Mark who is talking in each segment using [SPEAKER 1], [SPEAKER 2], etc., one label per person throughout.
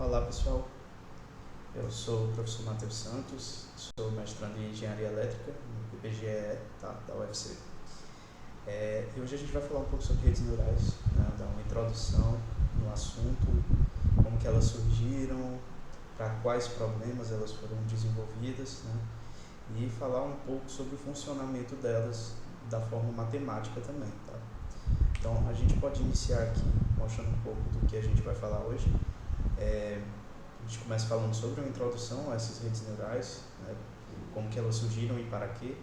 [SPEAKER 1] Olá pessoal, eu sou o professor Matheus Santos, sou mestrando em Engenharia Elétrica no IBGE, da UFC. E hoje a gente vai falar um pouco sobre redes neurais, né, dar uma introdução no assunto, como que elas surgiram, para quais problemas elas foram desenvolvidas, né, e falar um pouco sobre o funcionamento delas da forma matemática também. Tá? Então a gente pode iniciar aqui mostrando um pouco do que a gente vai falar hoje. A gente começa falando sobre uma introdução a essas redes neurais, né, como que elas surgiram e para quê,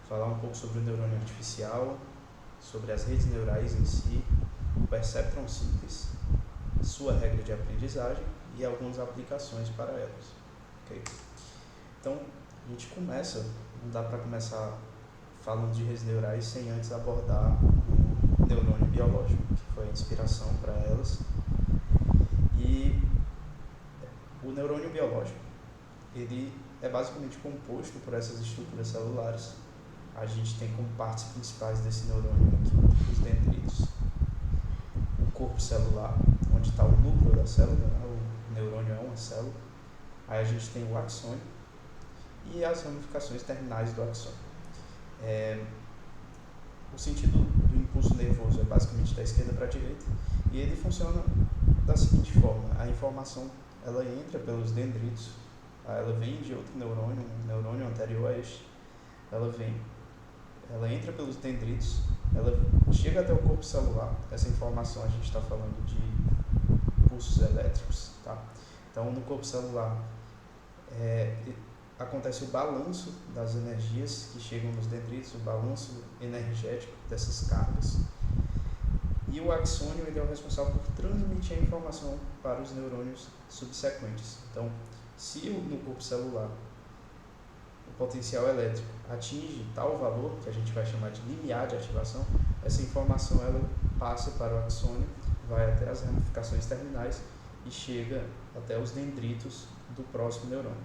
[SPEAKER 1] falar um pouco sobre o neurônio artificial, sobre as redes neurais em si, o perceptron simples, sua regra de aprendizagem e algumas aplicações para elas. Okay? Então, a gente começa, não dá para começar falando de redes neurais sem antes abordar o neurônio biológico, que foi a inspiração para elas. E o neurônio biológico, ele é basicamente composto por essas estruturas celulares. A gente tem como partes principais desse neurônio aqui os dendritos, o corpo celular, onde está o núcleo da célula, né? O neurônio é uma célula. Aí a gente tem o axônio e as ramificações terminais do axônio. O sentido do impulso nervoso é basicamente da esquerda para a direita e ele funciona da seguinte forma: a informação ela entra pelos dendritos, ela vem de outro neurônio, um neurônio anterior a este, ela entra pelos dendritos, ela chega até o corpo celular. Essa informação a gente está falando de impulsos elétricos, tá? Então no corpo celular acontece o balanço das energias que chegam nos dendritos, o balanço energético dessas cargas. E o axônio ele é o responsável por transmitir a informação para os neurônios subsequentes. Então, se no corpo celular o potencial elétrico atinge tal valor, que a gente vai chamar de limiar de ativação, essa informação ela passa para o axônio, vai até as ramificações terminais e chega até os dendritos do próximo neurônio.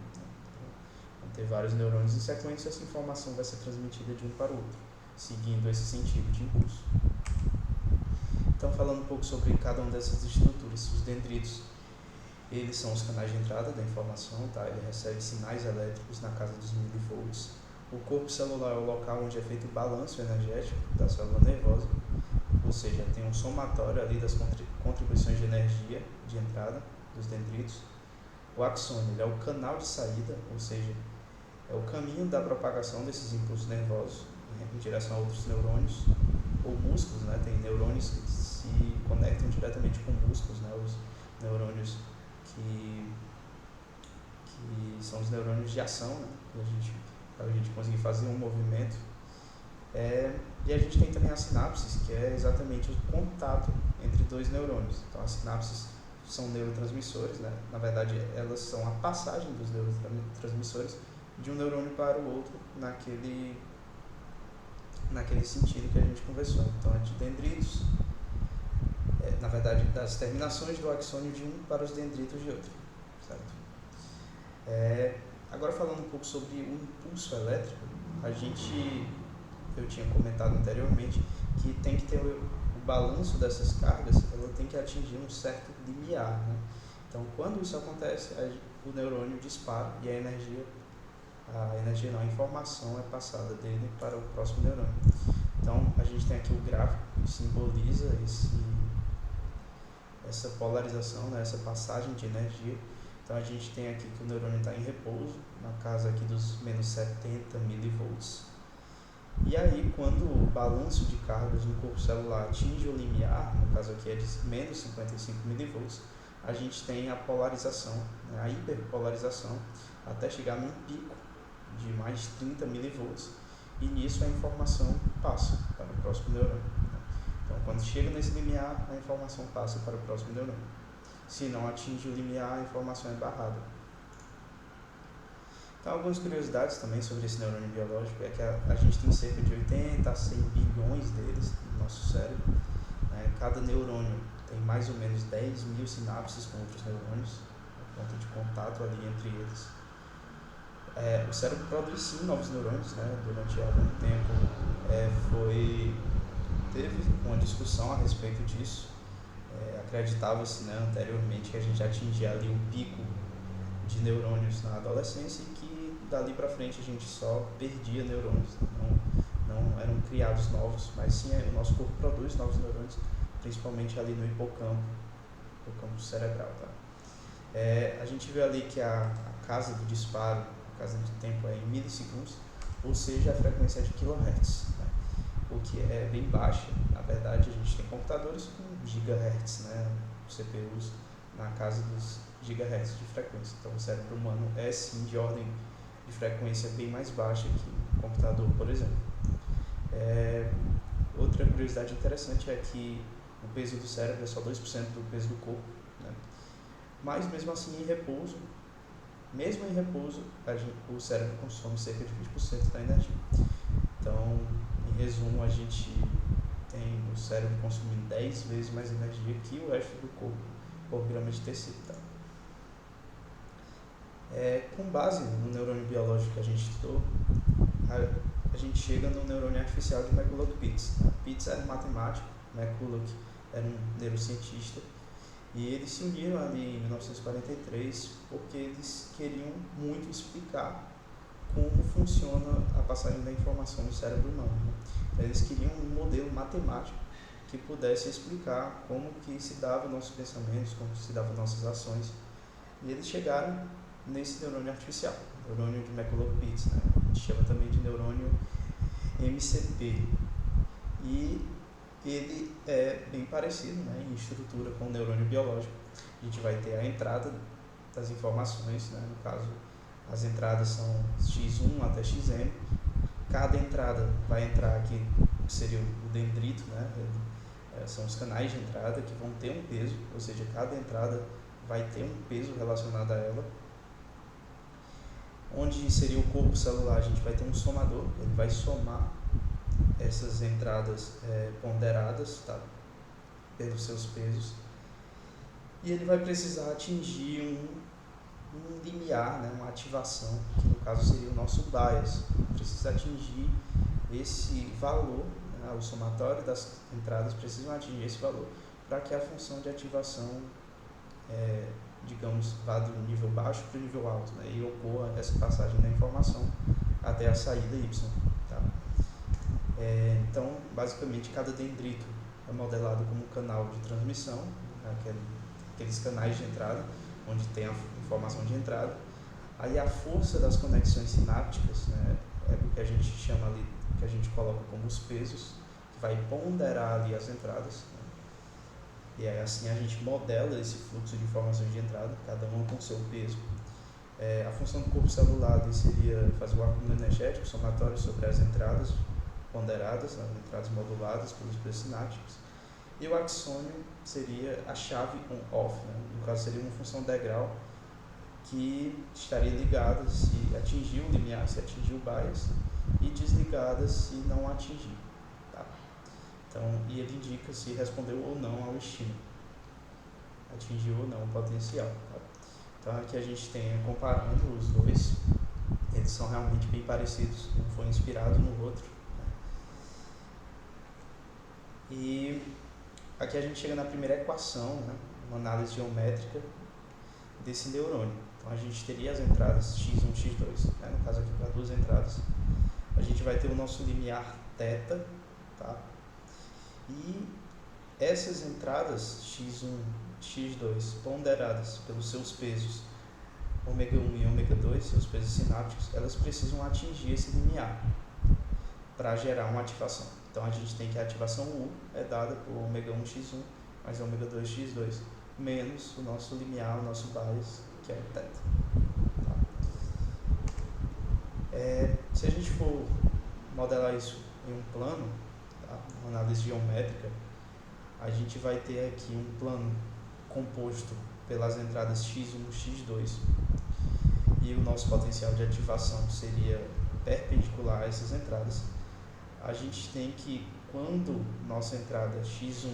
[SPEAKER 1] Vão ter vários neurônios em sequência e essa informação vai ser transmitida de um para o outro, seguindo esse sentido de impulso. Então, falando um pouco sobre cada uma dessas estruturas, os dendritos, eles são os canais de entrada da informação, tá? Ele recebe sinais elétricos na casa dos milivolts. O corpo celular é o local onde é feito o balanço energético da célula nervosa, ou seja, tem um somatório ali das contribuições de energia de entrada dos dendritos. O axônio ele é o canal de saída, ou seja, é o caminho da propagação desses impulsos nervosos em direção a outros neurônios ou músculos, né? Tem neurônios que se conectam diretamente com músculos, né? Os neurônios que são os neurônios de ação, né? Para a gente conseguir fazer um movimento. E a gente tem também as sinapses, que é exatamente o contato entre dois neurônios. Então as sinapses são neurotransmissores, né? Na verdade elas são a passagem dos neurotransmissores de um neurônio para o outro naquele sentido que a gente conversou. Então é de dendritos, na verdade das terminações do axônio de um para os dendritos de outro, certo? Agora falando um pouco sobre o impulso elétrico, eu tinha comentado anteriormente que tem que ter o balanço dessas cargas, ela tem que atingir um certo limiar, né? Então quando isso acontece, o neurônio dispara e a informação é passada dele para o próximo neurônio. Então a gente tem aqui o gráfico que simboliza essa polarização, né, essa passagem de energia. Então a gente tem aqui que o neurônio está em repouso, na casa aqui dos menos 70 milivolts. E aí quando o balanço de cargas no corpo celular atinge o limiar, no caso aqui é de menos 55 milivolts, a gente tem a polarização, né, a hiperpolarização, até chegar num pico de mais 30 milivolts, e nisso a informação passa para o próximo neurônio. Então, quando chega nesse limiar, a informação passa para o próximo neurônio. Se não atinge o limiar, a informação é barrada. Então, algumas curiosidades também sobre esse neurônio biológico é que a gente tem cerca de 80 a 100 bilhões deles no nosso cérebro. Cada neurônio tem mais ou menos 10 mil sinapses com outros neurônios, ponto de contato ali entre eles. O cérebro produz sim novos neurônios, né? Durante algum tempo teve uma discussão a respeito disso, Acreditava-se, né, anteriormente que a gente atingia ali o pico de neurônios na adolescência e que dali para frente a gente só perdia neurônios, não eram criados novos, mas sim o nosso corpo produz novos neurônios, principalmente ali no hipocampo cerebral. Tá? A gente vê ali que a casa do disparo, a casa de tempo é em milissegundos, ou seja, a frequência é de kHz, né? O que é bem baixa. Na verdade, a gente tem computadores com gigahertz, né? CPUs na casa dos gigahertz de frequência. Então, o cérebro humano é sim de ordem de frequência bem mais baixa que o computador, por exemplo. Outra curiosidade interessante é que o peso do cérebro é só 2% do peso do corpo, né? Mas mesmo assim, mesmo em repouso, o cérebro consome cerca de 20% da energia. Então, em resumo, a gente tem o cérebro consumindo 10 vezes mais energia que o resto do corpo por grama de tecido. Tá? Com base no neurônio biológico que a gente estudou, a gente chega no neurônio artificial de McCulloch-Pitts. Pitts era um matemático, McCulloch era um neurocientista, e eles se uniram ali em 1943 porque eles queriam muito explicar como funciona a passagem da informação do cérebro humano. Né? Então, eles queriam um modelo matemático que pudesse explicar como que se davam nossos pensamentos, como se davam nossas ações. E eles chegaram nesse neurônio artificial, neurônio de McCulloch-Pitts, né? A gente chama também de neurônio MCP. E ele é bem parecido, né, em estrutura com o neurônio biológico. A gente vai ter a entrada das informações, né? No caso, as entradas são x1 até xn. Cada entrada vai entrar aqui, que seria o dendrito, né? São os canais de entrada que vão ter um peso, ou seja, cada entrada vai ter um peso relacionado a ela. Onde seria o corpo celular, a gente vai ter um somador, ele vai somar essas entradas ponderadas, tá? Pelos seus pesos, e ele vai precisar atingir um limiar, né? Uma ativação, que no caso seria o nosso bias. Precisa atingir esse valor, né? O somatório das entradas precisam atingir esse valor para que a função de ativação digamos, vá do nível baixo para o nível alto, né? E ocorra essa passagem da informação até a saída Y. Tá? Então, basicamente, cada dendrito é modelado como um canal de transmissão, aqueles canais de entrada, onde tem a informação de entrada. Aí a força das conexões sinápticas, né, é o que a gente chama ali, que a gente coloca como os pesos, que vai ponderar ali as entradas. Né? E aí, assim a gente modela esse fluxo de informações de entrada, cada uma com seu peso. A função do corpo celular seria fazer o acúmulo energético somatório sobre as entradas ponderadas, as entradas moduladas pelos pesos sinápticos. E o axônio seria a chave on-off, né? No caso seria uma função degrau que estaria ligada se atingir o limiar, se atingir o bias, e desligada se não atingir. Tá? Então, e ele indica se respondeu ou não ao estímulo, atingiu ou não o potencial. Tá? Então aqui a gente tem, comparando os dois, eles são realmente bem parecidos, um foi inspirado no outro. Né? E aqui a gente chega na primeira equação, né? Uma análise geométrica desse neurônio. Então a gente teria as entradas x1, x2, né? No caso aqui para duas entradas. A gente vai ter o nosso limiar θ, tá? E essas entradas x1, x2 ponderadas pelos seus pesos ômega 1 e ômega 2, seus pesos sinápticos, elas precisam atingir esse limiar para gerar uma ativação. Então a gente tem que a ativação U é dada por ômega 1 x1 mais ômega 2 x2 menos o nosso limiar, o nosso bias, que é o θ. Tá? Se a gente for modelar isso em um plano, tá? Uma análise geométrica, a gente vai ter aqui um plano composto pelas entradas x1 e x2, e o nosso potencial de ativação seria perpendicular a essas entradas. A gente tem que, quando nossa entrada é x1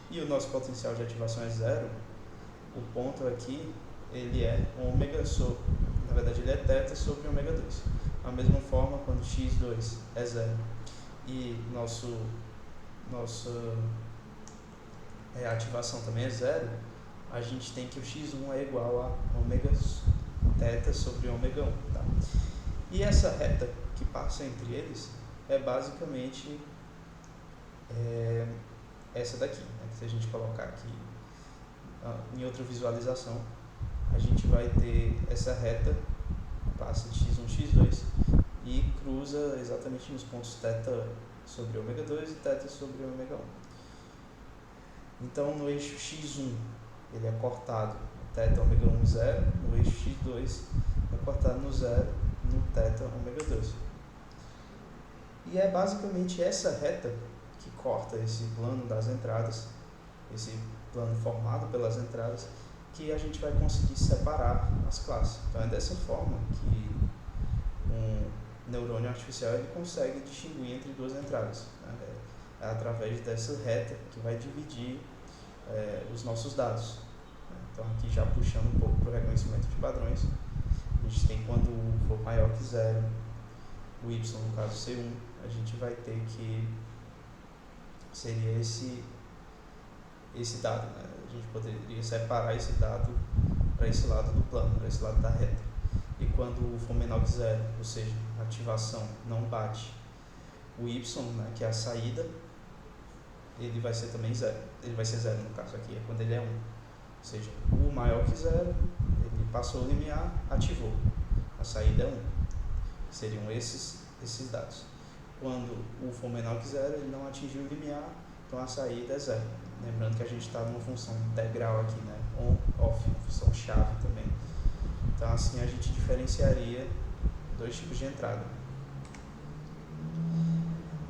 [SPEAKER 1] e o nosso potencial de ativação é zero, o ponto aqui ele é ômega sobre, na verdade ele é θ sobre ômega 2. Da mesma forma, quando x2 é zero e nosso a ativação também é zero, a gente tem que o x1 é igual a ômega θ sobre ômega 1. Tá? E essa reta que passa entre eles é basicamente essa daqui. Né? Se a gente colocar aqui em outra visualização, a gente vai ter essa reta, passa de x1, x2 e cruza exatamente nos pontos θ sobre ômega 2 e θ sobre ômega 1. Então, no eixo x1 ele é cortado no θ ômega 1 zero, no eixo x2 é cortado no zero, no θ ômega 2. E é basicamente essa reta que corta esse plano das entradas, esse plano formado pelas entradas, que a gente vai conseguir separar as classes. Então é dessa forma que um neurônio artificial ele consegue distinguir entre duas entradas, né? É através dessa reta que vai dividir os nossos dados. Então aqui já puxando um pouco para o reconhecimento de padrões, a gente tem quando o for maior que zero, o y no caso C1, a gente vai ter que seria esse dado, né? A gente poderia separar esse dado para esse lado do plano, para esse lado da reta. E quando for menor que zero, ou seja, a ativação não bate o y, né, que é a saída, ele vai ser também zero. Ele vai ser zero no caso aqui, é quando ele é 1. Ou seja, o maior que zero, ele passou o limiar, ativou. A saída é 1. Seriam esses dados. Quando o for menor que zero, ele não atingiu o limiar, então a saída é zero. Lembrando que a gente está numa função integral aqui, né? On, off, função chave também. Então assim a gente diferenciaria dois tipos de entrada.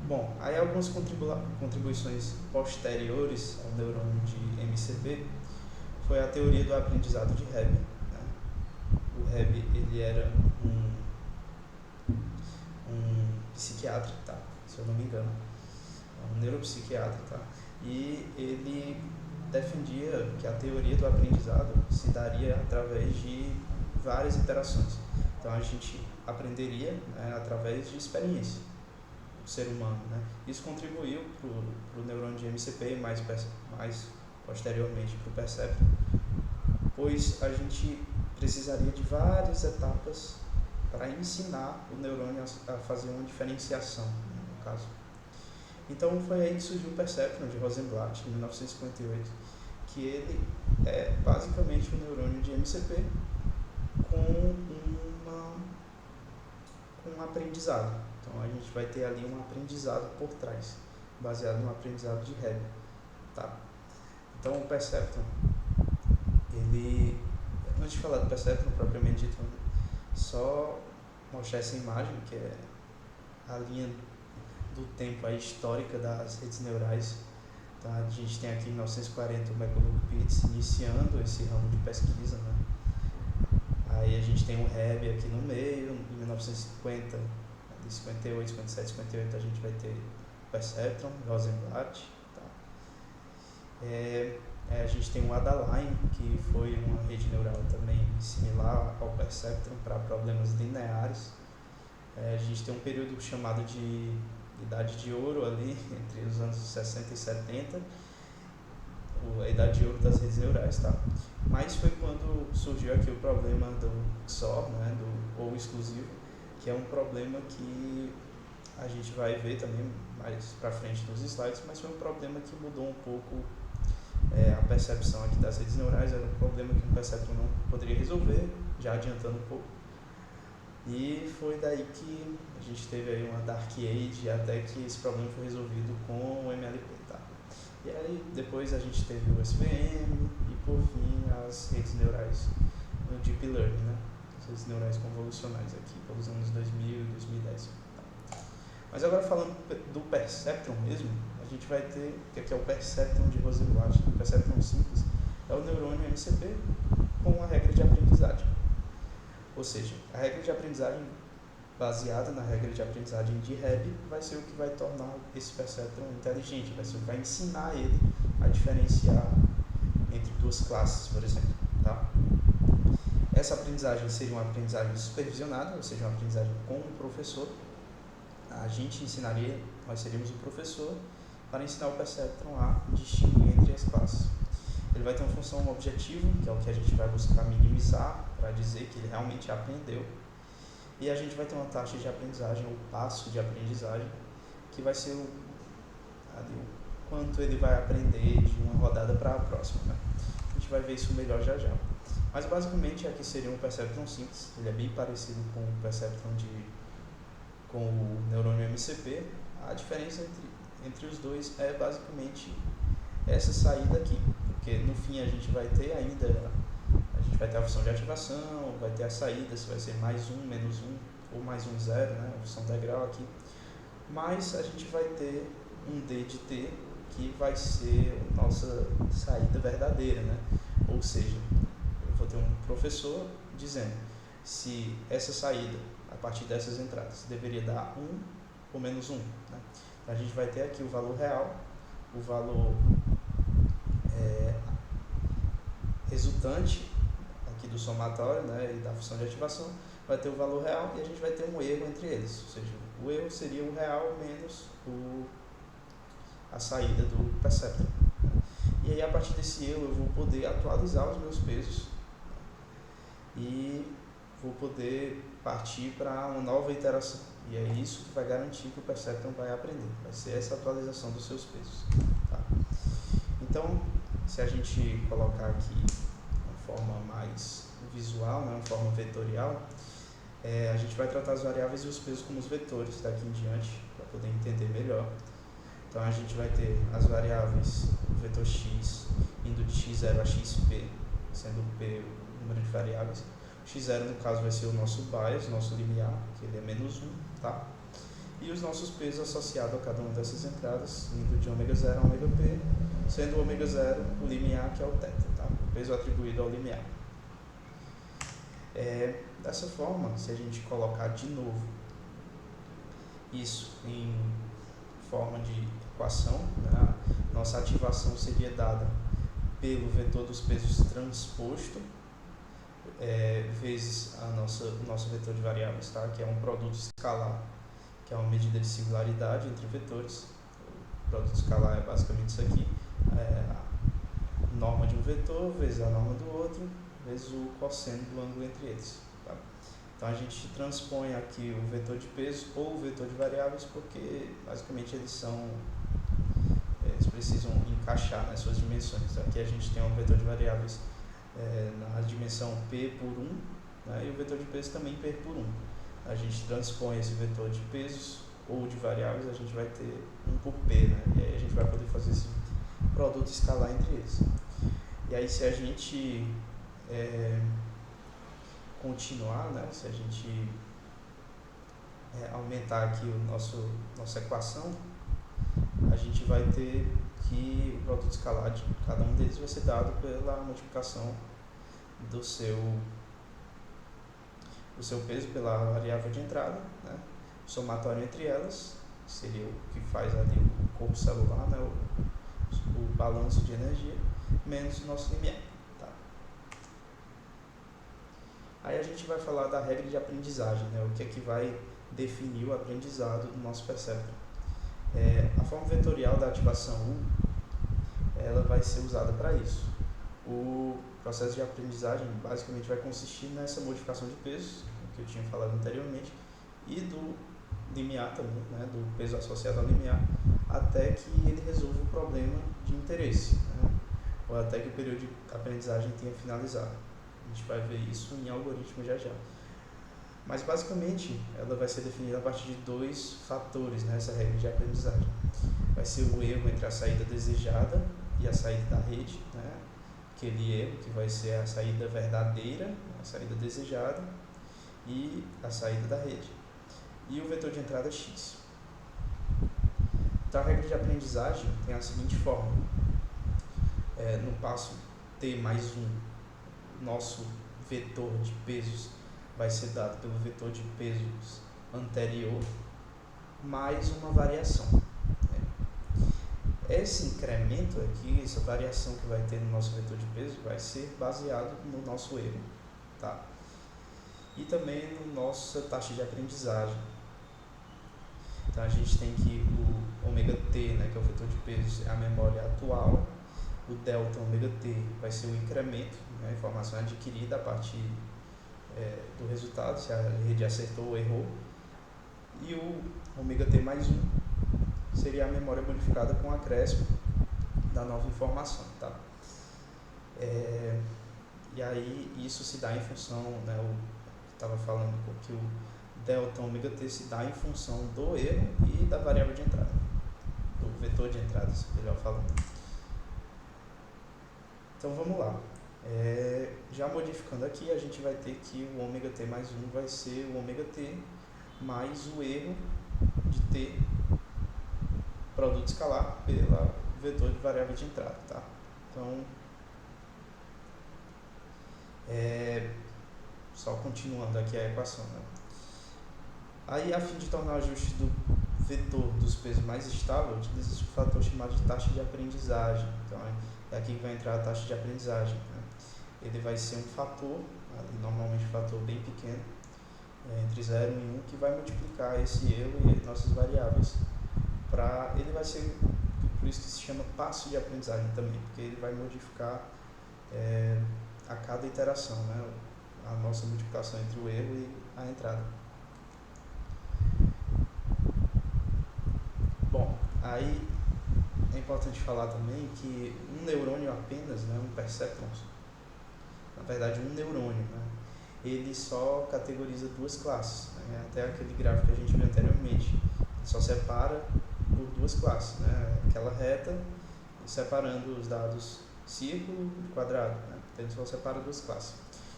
[SPEAKER 1] Bom, aí algumas contribuições posteriores ao neurônio de MCP foi a teoria do aprendizado de Hebb. Né? O Hebb ele era um psiquiatra, tá? Se eu não me engano, um neuropsiquiatra, tá? E ele defendia que a teoria do aprendizado se daria através de várias interações. Então a gente aprenderia, né, através de experiência, o ser humano, né? Isso contribuiu para o neurônio de MCP e mais posteriormente para o perceptron, pois a gente precisaria de várias etapas para ensinar o neurônio a fazer uma diferenciação, né, no caso. Então foi aí que surgiu o perceptron de Rosenblatt, em 1958, que ele é basicamente um neurônio de MCP com um aprendizado. Então a gente vai ter ali um aprendizado por trás, baseado no aprendizado de Hebb. Tá? Então o perceptron, ele, antes de falar do perceptron propriamente dito, só mostrar essa imagem, que é a linha do tempo aí, histórica das redes neurais. Tá? A gente tem aqui em 1940 o McCulloch Pitts iniciando esse ramo de pesquisa, né? Aí a gente tem o Hebb aqui no meio, em 1950, de 58, 57, 58 a gente vai ter o perceptron, Rosenblatt. Tá? A gente tem o Adaline, que foi uma rede neural também similar ao perceptron para problemas lineares. A gente tem um período chamado de Idade de Ouro ali, entre os anos 60 e 70, a Idade de Ouro das redes neurais, tá? Mas foi quando surgiu aqui o problema do XOR, né, do ou exclusivo, que é um problema que a gente vai ver também mais para frente nos slides, mas foi um problema que mudou um pouco a percepção aqui das redes neurais. Era um problema que o perceptron não poderia resolver, já adiantando um pouco. E foi daí que a gente teve aí uma Dark Age até que esse problema foi resolvido com o MLP, tá? E aí depois a gente teve o SVM e por fim as redes neurais no Deep Learning, né? As redes neurais convolucionais aqui pelos anos 2000 e 2010. Tá? Mas agora falando do perceptron mesmo, a gente vai ter que aqui é o perceptron de Rosenblatt. O perceptron simples é o neurônio MCP com a regra de aprendizagem. Ou seja, a regra de aprendizagem baseada na regra de aprendizagem de Hebb vai ser o que vai tornar esse perceptron inteligente, vai ser o que vai ensinar ele a diferenciar entre duas classes, por exemplo. Tá? Essa aprendizagem seria uma aprendizagem supervisionada, ou seja, uma aprendizagem com o professor. A gente ensinaria, nós seríamos o professor para ensinar o Perceptron a distinguir entre as classes. Ele vai ter uma função objetivo, que é o que a gente vai buscar minimizar, para dizer que ele realmente aprendeu. E a gente vai ter uma taxa de aprendizagem, ou passo de aprendizagem, que vai ser o quanto ele vai aprender de uma rodada para a próxima, né? A gente vai ver isso melhor já já. Mas basicamente aqui seria um Perceptron simples, ele é bem parecido com o Perceptron com o neurônio MCP. A diferença entre os dois é basicamente essa saída aqui, porque no fim a gente vai ter a função de ativação, vai ter a saída, se vai ser mais um, menos um, ou mais um, zero, né, a função integral aqui, mas a gente vai ter um D de T que vai ser a nossa saída verdadeira, né? Ou seja, eu vou ter um professor dizendo se essa saída, a partir dessas entradas, deveria dar 1 ou menos 1, né? A gente vai ter aqui o valor real, o valor resultante aqui do somatório, né, e da função de ativação, vai ter o valor real e a gente vai ter um erro entre eles, ou seja, o erro seria o real menos a saída do Perceptron. E aí a partir desse erro eu vou poder atualizar os meus pesos e vou poder partir para uma nova iteração. E é isso que vai garantir que o Perceptron vai aprender, vai ser essa atualização dos seus pesos. Tá? Então, se a gente colocar aqui uma forma mais visual, né, uma forma vetorial, a gente vai tratar as variáveis e os pesos como os vetores daqui em diante, para poder entender melhor. Então a gente vai ter as variáveis, o vetor x, indo de x0 a xp, sendo p o número de variáveis. O x0 no caso vai ser o nosso bias, nosso limiar, que ele é menos 1, tá? E os nossos pesos associados a cada uma dessas entradas, indo de ω0 a ω_p, sendo o ω0 o limiar, que é o θ, tá? O peso atribuído ao limiar. Dessa forma, se a gente colocar de novo isso em forma de equação, né? Nossa ativação seria dada pelo vetor dos pesos transposto vezes o nosso vetor de variáveis, tá? Que é um produto escalar, que é uma medida de singularidade entre vetores. O produto escalar é basicamente isso aqui, a norma de um vetor vezes a norma do outro vezes o cosseno do ângulo entre eles, tá? Então a gente transpõe aqui o vetor de peso ou o vetor de variáveis, porque basicamente eles precisam encaixar nas suas dimensões. Aqui a gente tem um vetor de variáveis na dimensão p por 1, né, e o vetor de peso também p por 1. A gente transpõe esse vetor de pesos ou de variáveis, a gente vai ter 1 por p, né, e aí a gente vai poder fazer esse produto escalar entre eles. E aí se a gente continuar, né, se a gente aumentar aqui nossa equação, a gente vai ter que o produto escalar de cada um deles vai ser dado pela multiplicação do seu peso pela variável de entrada, né? O somatório entre elas, que seria o que faz ali o corpo celular, né? o balanço de energia, menos o nosso limiar. Tá? Aí a gente vai falar da regra de aprendizagem, né? O que é que vai definir o aprendizado do nosso Perceptron. A forma vetorial da ativação 1, ela vai ser usada para isso. O processo de aprendizagem basicamente vai consistir nessa modificação de pesos, que eu tinha falado anteriormente, e do limiar também, né, do peso associado ao limiar, até que ele resolva o problema de interesse, né, ou até que o período de aprendizagem tenha finalizado. A gente vai ver isso em algoritmo já já. Mas basicamente ela vai ser definida a partir de 2 fatores nessa regra de aprendizagem. Vai ser o erro entre a saída desejada e a saída da rede, né? Aquele erro que vai ser a saída verdadeira, a saída desejada e a saída da rede. E o vetor de entrada x. Então a regra de aprendizagem tem a seguinte forma. No passo t mais 1, nosso vetor de pesos vai ser dado pelo vetor de pesos anterior mais uma variação. Esse incremento aqui, essa variação que vai ter no nosso vetor de peso, vai ser baseado no nosso erro, tá? E também no nossa taxa de aprendizagem. Então a gente tem que ômega t, né, que é o vetor de pesos, é a memória atual. O delta ômega t vai ser o incremento, né, a informação adquirida a partir do resultado, se a rede acertou ou errou. E o ômega t mais 1 seria a memória modificada com o acréscimo da nova informação, tá? E aí isso se dá em função, né, eu estava falando que o delta ômega t se dá em função do erro e da variável de entrada, do vetor de entradas, melhor falando. Então vamos lá. Já modificando aqui, a gente vai ter que o ômega t mais 1 vai ser o ômega t mais o erro de t produto escalar pela vetor de variável de entrada, tá? Então, só continuando aqui a equação, né? Aí, a fim de tornar o ajuste do vetor dos pesos mais estável, utiliza-se um fator chamado de taxa de aprendizagem. Então, é aqui que vai entrar a taxa de aprendizagem, né? Ele vai ser um fator, normalmente um fator bem pequeno, entre 0 e 1, que vai multiplicar esse erro e nossas variáveis. Ele vai ser, por isso que se chama passo de aprendizagem também, porque ele vai modificar a cada iteração, né, a nossa multiplicação entre o erro e a entrada. Bom, aí é importante falar também que um neurônio apenas, né, um perceptron, na verdade um neurônio, né, ele só categoriza duas classes, né, até aquele gráfico que a gente viu anteriormente, ele só separa por duas classes, né, aquela reta separando os dados círculo e quadrado, né, então ele só separa duas classes.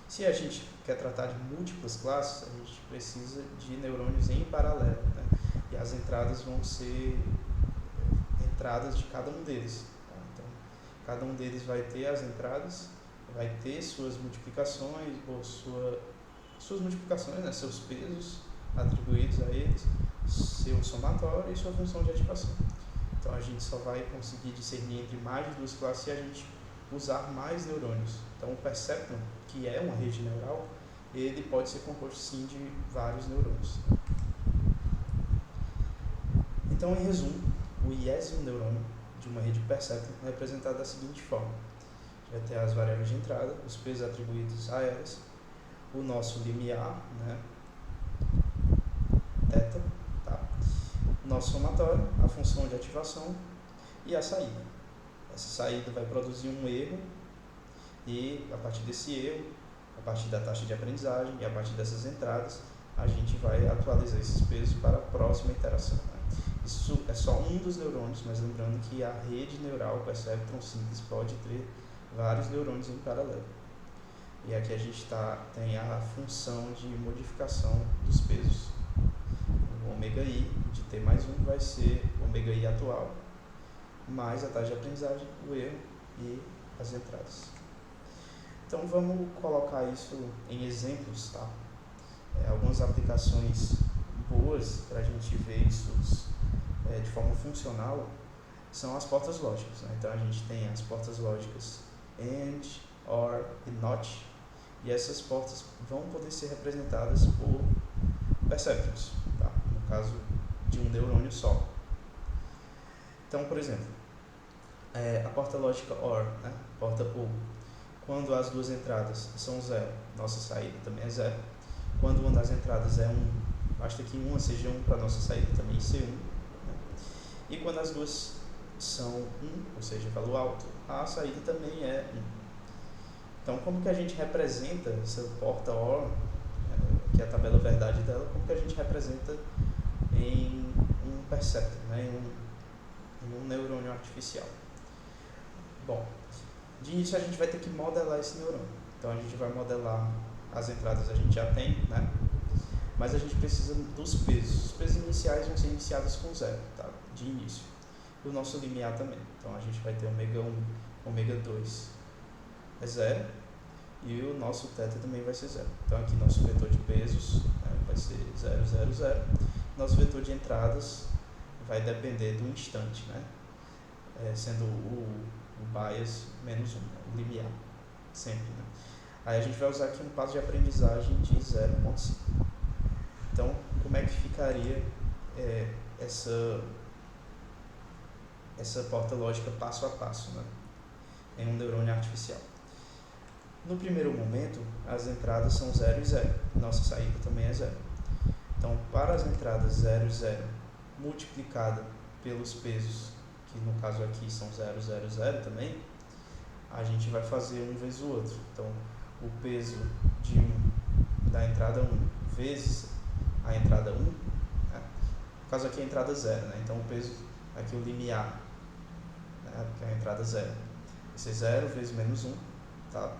[SPEAKER 1] Se a gente quer tratar de múltiplas classes, a gente precisa de neurônios em paralelo, né, e as entradas vão ser entradas de cada um deles, tá? Então, cada um deles vai ter as entradas, vai ter suas multiplicações, ou suas multiplicações, né, seus pesos atribuídos a eles, seu somatório e sua função de ativação. Então a gente só vai conseguir discernir entre mais de duas classes se a gente usar mais neurônios. Então o perceptron, que é uma rede neural, ele pode ser composto sim de vários neurônios. Então, em resumo, o IES e o neurônio de uma rede perceptron é representado da seguinte forma: a gente vai ter as variáveis de entrada, os pesos atribuídos a elas, o nosso limiar, né, θ, tá? O nosso somatório, a função de ativação e a saída. Essa saída vai produzir um erro e, a partir desse erro, a partir da taxa de aprendizagem e a partir dessas entradas, a gente vai atualizar esses pesos para a próxima iteração, né? Isso é só um dos neurônios, mas lembrando que a rede neural perceptron simples pode ter vários neurônios em paralelo. E aqui a gente tem a função de modificação dos pesos. O ômega i de t mais 1 vai ser o ômega i atual, mais a taxa de aprendizagem, o erro e as entradas. Então vamos colocar isso em exemplos, tá? Algumas aplicações boas para a gente ver isso de forma funcional são as portas lógicas, né? Então a gente tem as portas lógicas AND, OR e NOT, e essas portas vão poder ser representadas por perceptrons, tá? No caso de um neurônio só. Então, por exemplo, a porta lógica OR, né? Porta OR, quando as duas entradas são 0, nossa saída também é 0. Quando uma das entradas é 1, basta que uma seja 1 para a nossa saída também ser 1. Né? E quando as duas são 1, ou seja, valor alto, a saída também é 1. Então, como que a gente representa essa porta OR, que é a tabela verdade dela, como que a gente representa em um perceptron, né? em um neurônio artificial? Bom, de início a gente vai ter que modelar esse neurônio. Então a gente vai modelar as entradas, a gente já tem, né? Mas a gente precisa dos pesos. Os pesos iniciais vão ser iniciados com 0, tá? De início. E o nosso limiar também. Então a gente vai ter ômega 1, ômega 2 é 0 e o nosso θ também vai ser 0. Então aqui nosso vetor de pesos, né, vai ser 0, 0, 0. Nosso vetor de entradas vai depender do instante, né? Sendo o bias menos 1, né? O limiar, sempre, né? Aí a gente vai usar aqui um passo de aprendizagem de 0,5. Então, como é que ficaria essa essa porta lógica passo a passo, né, em um neurônio artificial. No primeiro momento, as entradas são 0 e 0, nossa saída também é 0. Então, para as entradas 0 e 0 multiplicada pelos pesos, que no caso aqui são 0, 0, 0 também, a gente vai fazer um vezes o outro. Então, o peso de 1 da entrada 1 vezes a entrada 1, né? No caso aqui é a entrada 0, né? Então o peso aqui, o limiar, né? Que é a entrada 0, vai ser 0 vezes menos 1, tá?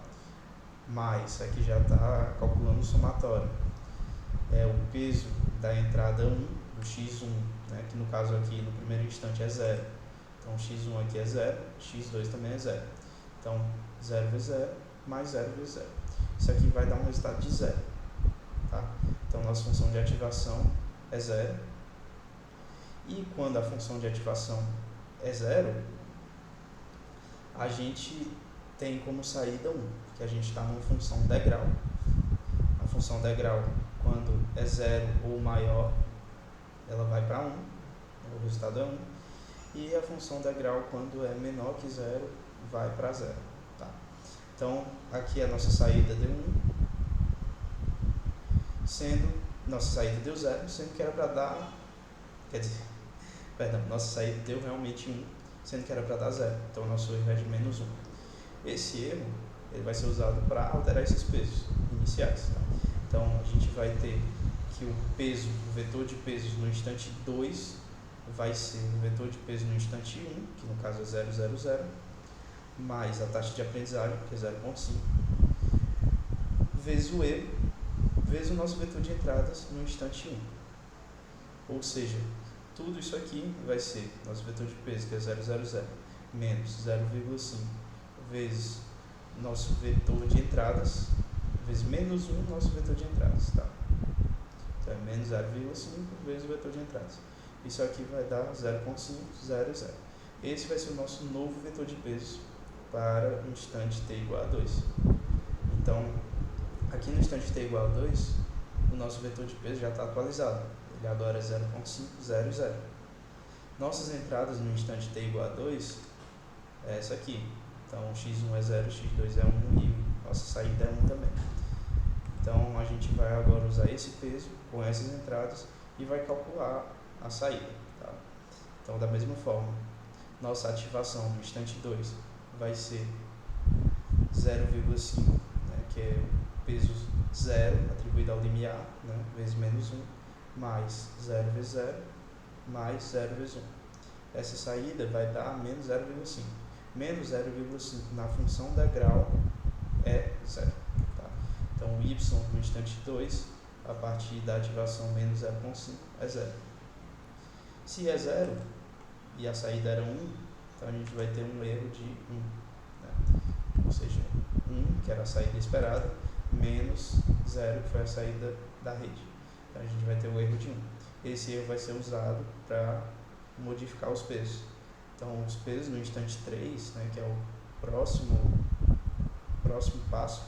[SPEAKER 1] Mais, aqui já está calculando o somatório, é o peso da entrada 1 do x1, né? Que no caso aqui no primeiro instante é 0, então x1 aqui é 0, x2 também é 0, então 0 vezes 0 mais 0 vezes 0, isso aqui vai dar um resultado de 0, tá? Então nossa função de ativação é 0, e quando a função de ativação é 0, a gente tem como saída 1, que a gente está numa função degrau. A função degrau, quando é 0 ou maior, ela vai para 1, o resultado é 1, e a função degrau, quando é menor que 0, vai para 0. Tá? Então, aqui a nossa saída deu 1, sendo, nossa saída deu 0, sendo que era para dar, nossa saída deu realmente 1, sendo que era para dar 0, então o nosso erro é de menos 1. Esse erro ele vai ser usado para alterar esses pesos iniciais. Tá? Então, a gente vai ter que o peso, o vetor de pesos no instante 2 vai ser o vetor de peso no instante 1, que no caso é 0, 0, 0, mais a taxa de aprendizagem, que é 0,5, vezes o erro, vezes o nosso vetor de entradas no instante 1. Ou seja, tudo isso aqui vai ser nosso vetor de peso, que é 0, 0, 0, menos 0,5 vezes nosso vetor de entradas, vezes menos 1 nosso vetor de entradas, tá? Então é menos 0,5 vezes o vetor de entradas. Isso aqui vai dar 0,5, 0, 0. Esse vai ser o nosso novo vetor de peso para o instante t igual a 2. Então, aqui no instante t igual a 2, o nosso vetor de peso já está atualizado. Ele agora é 0,5, 0, 0. Nossas entradas no instante t igual a 2 é essa aqui. Então, x1 é 0, x2 é 1 e nossa saída é 1 também. Então, a gente vai agora usar esse peso com essas entradas e vai calcular a saída. Tá? Então, da mesma forma, nossa ativação no instante 2 vai ser 0,5, né, que é o peso 0 atribuído ao limiar, né, vezes menos 1, mais 0 vezes 0, mais 0 vezes 1. Essa saída vai dar menos 0,5. Menos 0,5 na função degrau é 0. Tá? Então, o y no instante 2, a partir da ativação menos 0,5, é 0. Se é 0 e a saída era 1, então a gente vai ter um erro de 1. Né? Ou seja, 1, que era a saída esperada, menos 0, que foi a saída da rede. Então, a gente vai ter o erro de 1. Esse erro vai ser usado para modificar os pesos. Então, os pesos no instante 3, né, que é o próximo passo,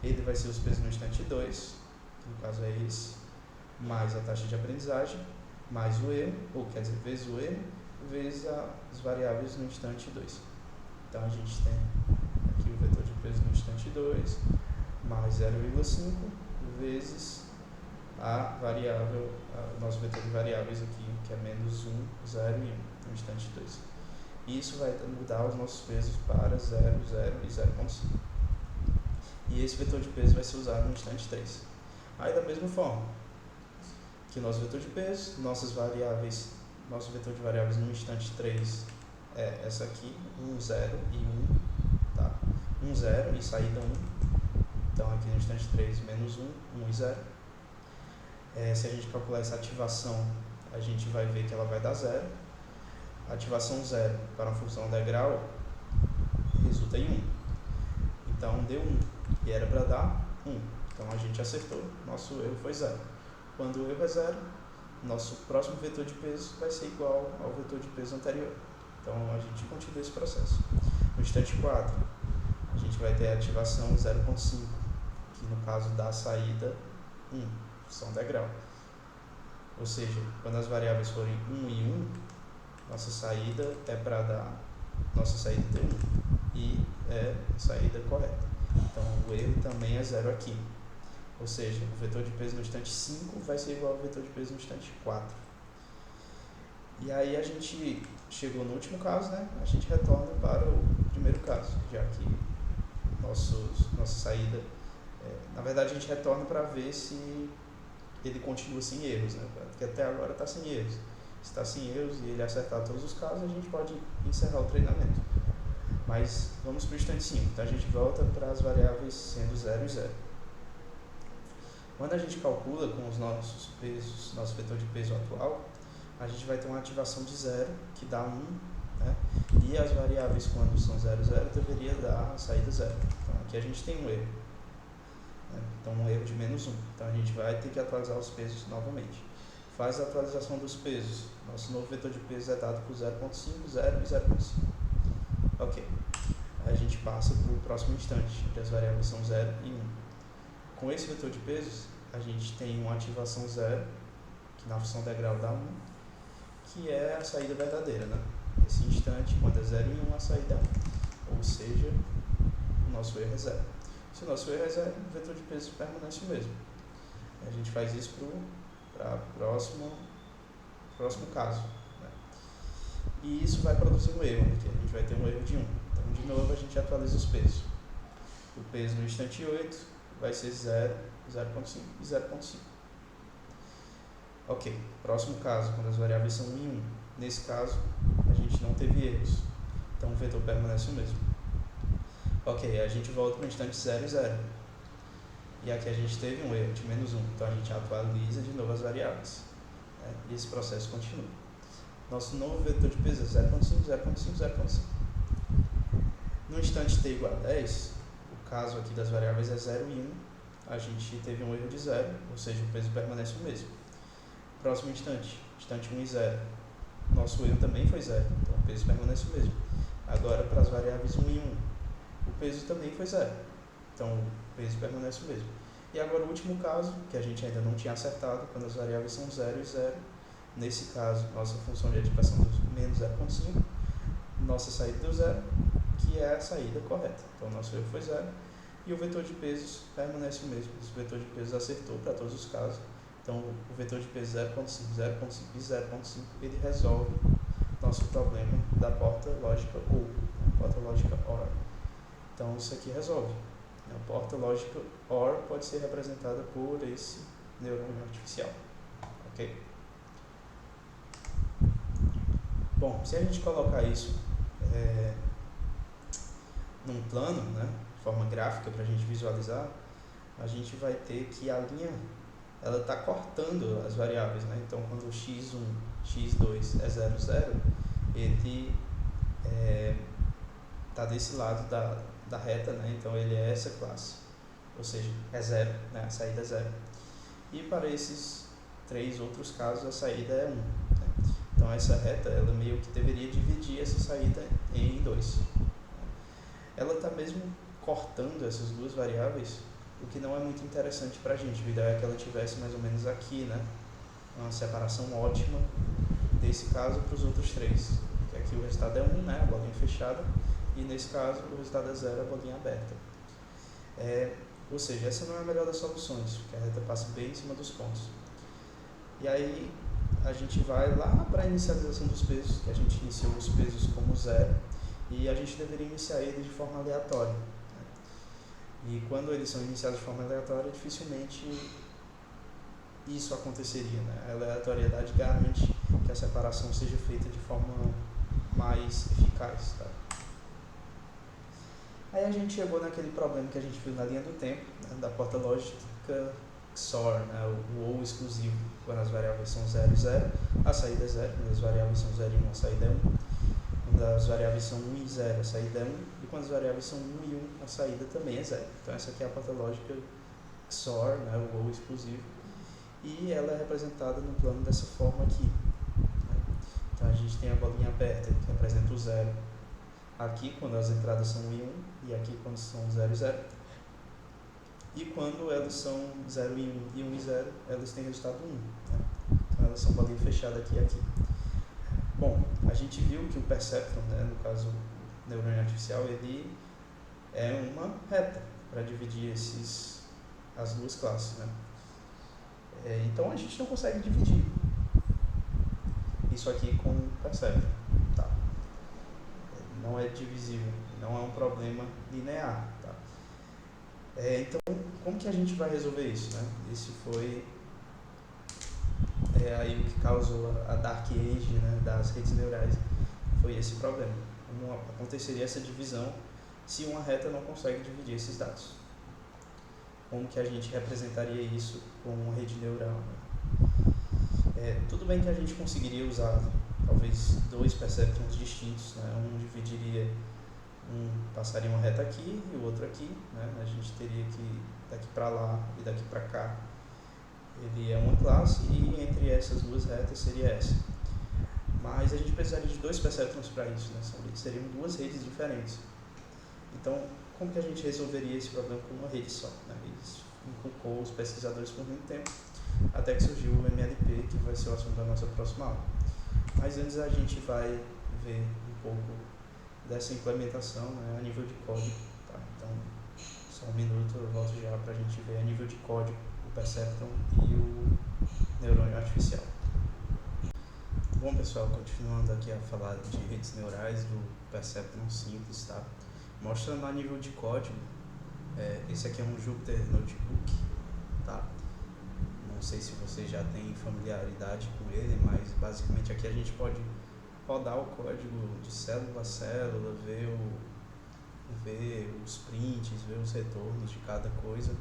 [SPEAKER 1] ele vai ser os pesos no instante 2, que no caso é esse, mais a taxa de aprendizagem, mais o erro, ou quer dizer, vezes o erro, vezes as variáveis no instante 2. Então, a gente tem aqui o vetor de peso no instante 2, mais 0,5, vezes a variável, o nosso vetor de variáveis aqui, que é menos 1, 0 e 1. No instante 2. Isso vai mudar os nossos pesos para 0, 0 e 0,5. E esse vetor de peso vai ser usado no instante 3. Aí, da mesma forma que nosso vetor de peso, nossas variáveis, nosso vetor de variáveis no instante 3 é essa aqui, 1, 0 e 1. Tá? 1, 0 e saída 1. Então, aqui no instante 3, menos 1, 1 e 0. Se a gente calcular essa ativação, a gente vai ver que ela vai dar 0. Ativação 0 para uma função degrau resulta em 1. Então, deu 1 e era para dar 1. Então, a gente acertou, nosso erro foi 0. Quando o erro é 0, nosso próximo vetor de peso vai ser igual ao vetor de peso anterior. Então, a gente continua esse processo. No instante 4, a gente vai ter a ativação 0,5, que no caso dá a saída 1, função degrau. Ou seja, quando as variáveis forem 1 e 1, Nossa saída é para dar nossa saída T1 e é a saída correta. Então o erro também é 0 aqui. Ou seja, o vetor de peso no instante 5 vai ser igual ao vetor de peso no instante 4. E aí a gente chegou no último caso, né? A gente retorna para o primeiro caso, já que nossa saída... na verdade a gente retorna para ver se ele continua sem erros, né? Porque até agora está sem erros. Se está sem erros e ele acertar todos os casos, a gente pode encerrar o treinamento. Mas vamos para o instante 5. Então a gente volta para as variáveis sendo 0 e 0. Quando a gente calcula com os nossos pesos, nosso vetor de peso atual, a gente vai ter uma ativação de 0, que dá 1, né? E as variáveis, quando são 0 e 0, deveria dar a saída 0. Então aqui a gente tem um erro, né? Então um erro de menos 1. Então a gente vai ter que atualizar os pesos novamente. Faz a atualização dos pesos. Nosso novo vetor de peso é dado por 0.5, 0 e 0.5. Ok. Aí a gente passa para o próximo instante, onde as variáveis são 0 e 1. Com esse vetor de pesos, a gente tem uma ativação 0, que na função degrau dá 1, que é a saída verdadeira, né? Nesse instante, quando é 0 e 1, a saída é 1. Ou seja, o nosso erro é 0. Se o nosso erro é 0, o vetor de peso permanece o mesmo. A gente faz isso para o próximo caso, né? E isso vai produzir um erro, porque a gente vai ter um erro de 1. Então, de novo, a gente atualiza os pesos. O peso no instante 8 vai ser 0, 0.5 e 0.5. Ok, próximo caso, quando as variáveis são 1 e 1. Nesse caso, a gente não teve erros, então o vetor permanece o mesmo. Ok, a gente volta para o instante 0 e 0. E aqui a gente teve um erro de menos 1, então a gente atualiza de novo as variáveis, né? E esse processo continua. Nosso novo vetor de peso é 0.5, 0.5, 0.5. No instante t igual a 10, o caso aqui das variáveis é 0 e 1, a gente teve um erro de 0, ou seja, o peso permanece o mesmo. Próximo instante, instante 1 e 0, nosso erro também foi 0, então o peso permanece o mesmo. Agora, para as variáveis 1 e 1, o peso também foi 0, então o peso permanece o mesmo. E agora o último caso, que a gente ainda não tinha acertado, quando as variáveis são 0 e 0, nesse caso, nossa função de ativação do menos 0.5, nossa saída deu 0, que é a saída correta. Então, nosso erro foi 0, e o vetor de pesos permanece o mesmo. Esse vetor de pesos acertou para todos os casos. Então, o vetor de peso 0.5, 0.5 e 0.5, ele resolve nosso problema da porta lógica OR, porta lógica OR. Então, isso aqui resolve. A porta lógica OR pode ser representada por esse neurônio artificial. Ok? Bom, se a gente colocar isso num plano, né, de forma gráfica para a gente visualizar, a gente vai ter que a linha ela está cortando as variáveis, né? Então, quando x1, x2 é 0, 0, ele está desse lado da reta, né? Então, ele é essa classe, ou seja, é 0, né? A saída é 0. E para esses três outros casos, a saída é 1. Né? Então, essa reta, ela meio que deveria dividir essa saída em 2. Ela está mesmo cortando essas duas variáveis, o que não é muito interessante para a gente. O ideal é que ela tivesse mais ou menos aqui, né? Uma separação ótima desse caso para os outros três. Que aqui o resultado é 1, né? A bolinha fechada. E nesse caso o resultado é 0, a bolinha aberta. Ou seja, essa não é a melhor das soluções, porque a reta passa bem em cima dos pontos. E aí a gente vai lá para a inicialização dos pesos, que a gente iniciou os pesos como 0, e a gente deveria iniciar eles de forma aleatória. E quando eles são iniciados de forma aleatória, dificilmente isso aconteceria, né? A aleatoriedade garante que a separação seja feita de forma mais eficaz, tá? Aí a gente chegou naquele problema que a gente viu na linha do tempo, né, da porta lógica XOR, né, o ou exclusivo, quando as variáveis são 0 e 0, a saída é 0, quando as variáveis são 0 e 1, a saída é 1, quando as variáveis são 1 e 0, a saída é 1, e quando as variáveis são 1 e 1, a saída também é 0. Então essa aqui é a porta lógica XOR, né, o ou exclusivo, e ela é representada no plano dessa forma aqui. Né? Então a gente tem a bolinha aberta, que representa o 0, aqui quando as entradas são 1 e 1, e aqui quando são 0 e 0. E quando elas são 0 e 1 e 1 e 0, elas têm resultado 1. Né? Então elas são bolinha fechada aqui e aqui. Bom, a gente viu que o perceptron, né, no caso o neurônio artificial, ele é uma reta para dividir as duas classes, né? Então a gente não consegue dividir isso aqui com o perceptron, tá? Não é divisível, não é um problema linear, tá? Então, como que a gente vai resolver isso, né? Esse foi aí o que causou a Dark Age, né, das redes neurais, foi esse problema. Como aconteceria essa divisão se uma reta não consegue dividir esses dados? Como que a gente representaria isso com uma rede neural, né? Tudo bem que a gente conseguiria usar talvez dois perceptrons distintos, né? Passaria uma reta aqui e o outro aqui, né? A gente teria que daqui para lá e daqui para cá ele é uma classe e entre essas duas retas seria essa. Mas a gente precisaria de dois perceptrons para isso, né? Seriam duas redes diferentes. Então, como que a gente resolveria esse problema com uma rede só, né? Isso inculcou os pesquisadores por muito tempo, até que surgiu o MLP, que vai ser o assunto da nossa próxima aula. Mas antes a gente vai ver um pouco dessa implementação, né, a nível de código, tá? Então, só um minuto, eu volto já para a gente ver a nível de código o perceptron e o neurônio artificial. Bom, pessoal, continuando aqui a falar de redes neurais do perceptron simples, tá? Mostrando a nível de código, esse aqui é um Jupyter Notebook, tá? Não sei se você já tem familiaridade com ele, mas basicamente aqui a gente pode rodar o código de célula a célula, ver os prints, ver os retornos de cada coisa,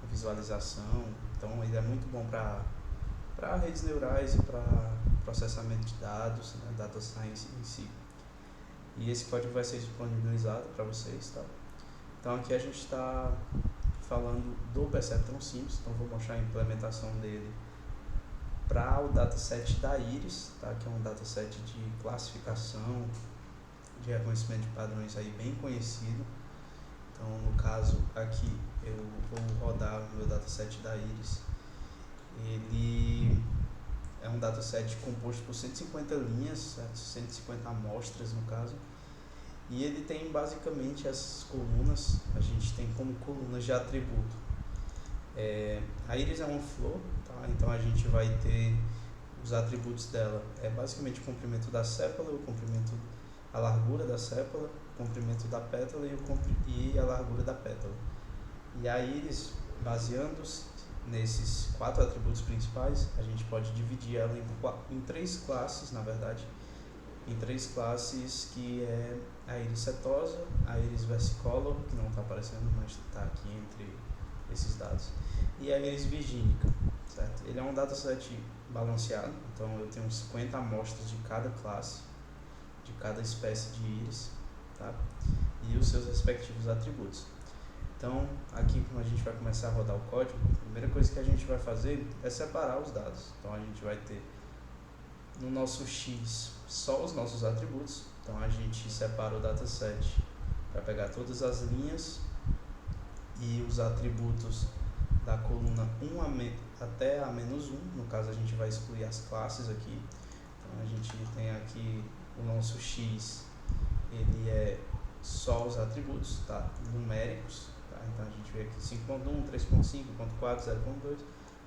[SPEAKER 1] visualização. Então ele é muito bom para redes neurais e para processamento de dados, né, data science em si. E esse código vai ser disponibilizado para vocês, tá? Então aqui a gente está falando do perceptron simples, então vou mostrar a implementação dele para o dataset da Iris, tá? Que é um dataset de classificação, de reconhecimento de padrões aí bem conhecido. Então, no caso aqui, eu vou rodar o meu dataset da Iris. Ele é um dataset composto por 150 linhas, 150 amostras no caso, e ele tem basicamente essas colunas. A gente tem como colunas de atributo. A Iris é um flow, tá? Então a gente vai ter os atributos dela, basicamente o comprimento da sépala, a largura da sépala, o comprimento da pétala e a largura da pétala. E a Iris, baseando-se nesses 4 atributos principais, a gente pode dividir ela em 3 classes, na verdade, em 3 classes, que é a Iris setosa, a Iris versicolor, que não está aparecendo, mas está aqui entre esses dados, e a Iris virgínica, certo? Ele é um dataset balanceado, então eu tenho 50 amostras de cada classe, de cada espécie de íris, tá? E os seus respectivos atributos. Então, aqui como a gente vai começar a rodar o código, a primeira coisa que a gente vai fazer é separar os dados. Então, a gente vai ter no nosso X só os nossos atributos. Então, a gente separa o dataset para pegar todas as linhas e os atributos da coluna 1 até a -1. No caso, a gente vai excluir as classes aqui. Então, a gente tem aqui o nosso X, ele é só os atributos, tá? Numéricos, tá? Então, a gente vê aqui 5.1, 3.5, 5.4, 0.2.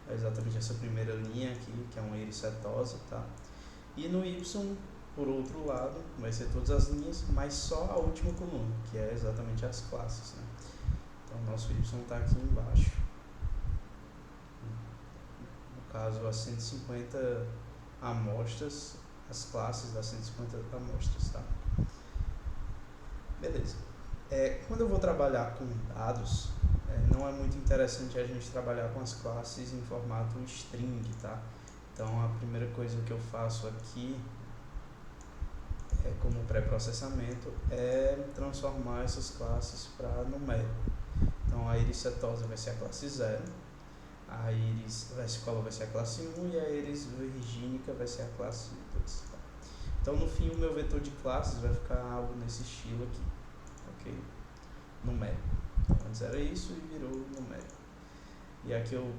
[SPEAKER 1] É exatamente essa primeira linha aqui, que é uma Iris setosa, tá? E no Y, por outro lado, vai ser todas as linhas, mas só a última coluna, que é exatamente as classes, né? Então, o nosso Y está aqui embaixo. No caso, as 150 amostras, as classes das 150 amostras, tá? Beleza. Quando eu vou trabalhar com dados, não é muito interessante a gente trabalhar com as classes em formato string, tá? Então, a primeira coisa que eu faço aqui, como pré-processamento, é transformar essas classes para numérico. Então, a Iris setosa vai ser a classe 0, a Iris versicolor vai ser a classe 1 e a Iris virgínica vai ser a classe 2. Tá? Então, no fim, o meu vetor de classes vai ficar algo nesse estilo aqui, ok? Numérico. Então, antes era isso e virou numérico. E aqui eu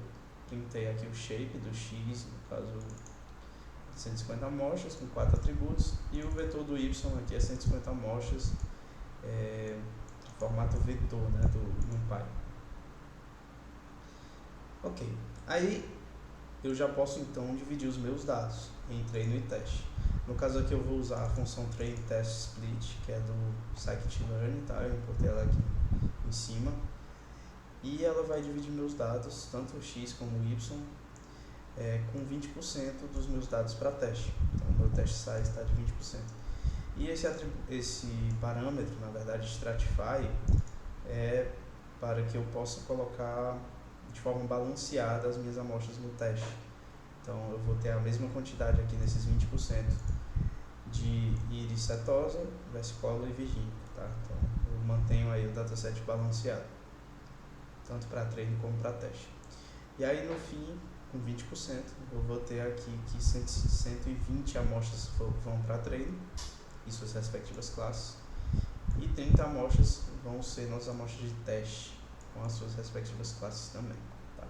[SPEAKER 1] printei aqui o shape do X, no caso 150 amostras com 4 atributos, e o vetor do y aqui é 150 amostras, formato vetor, né, do NumPy. Ok, aí eu já posso então dividir os meus dados em treino e teste. No caso aqui eu vou usar a função train test split, que é do scikit-learn, tá? Eu importei ela aqui em cima, e ela vai dividir meus dados, tanto o x como o y, com 20% dos meus dados para teste. Então o meu teste size está de 20%. E esse parâmetro, na verdade, stratify, é para que eu possa colocar de forma balanceada as minhas amostras no teste. Então eu vou ter a mesma quantidade aqui nesses 20% de íris setosa, versicolor e virgínica, tá? Então eu mantenho aí o dataset balanceado, tanto para treino como para teste. E aí no fim, com 20%, eu vou ter aqui que 120 amostras vão para treino e suas respectivas classes, e 30 amostras vão ser nossas amostras de teste com as suas respectivas classes também, tá?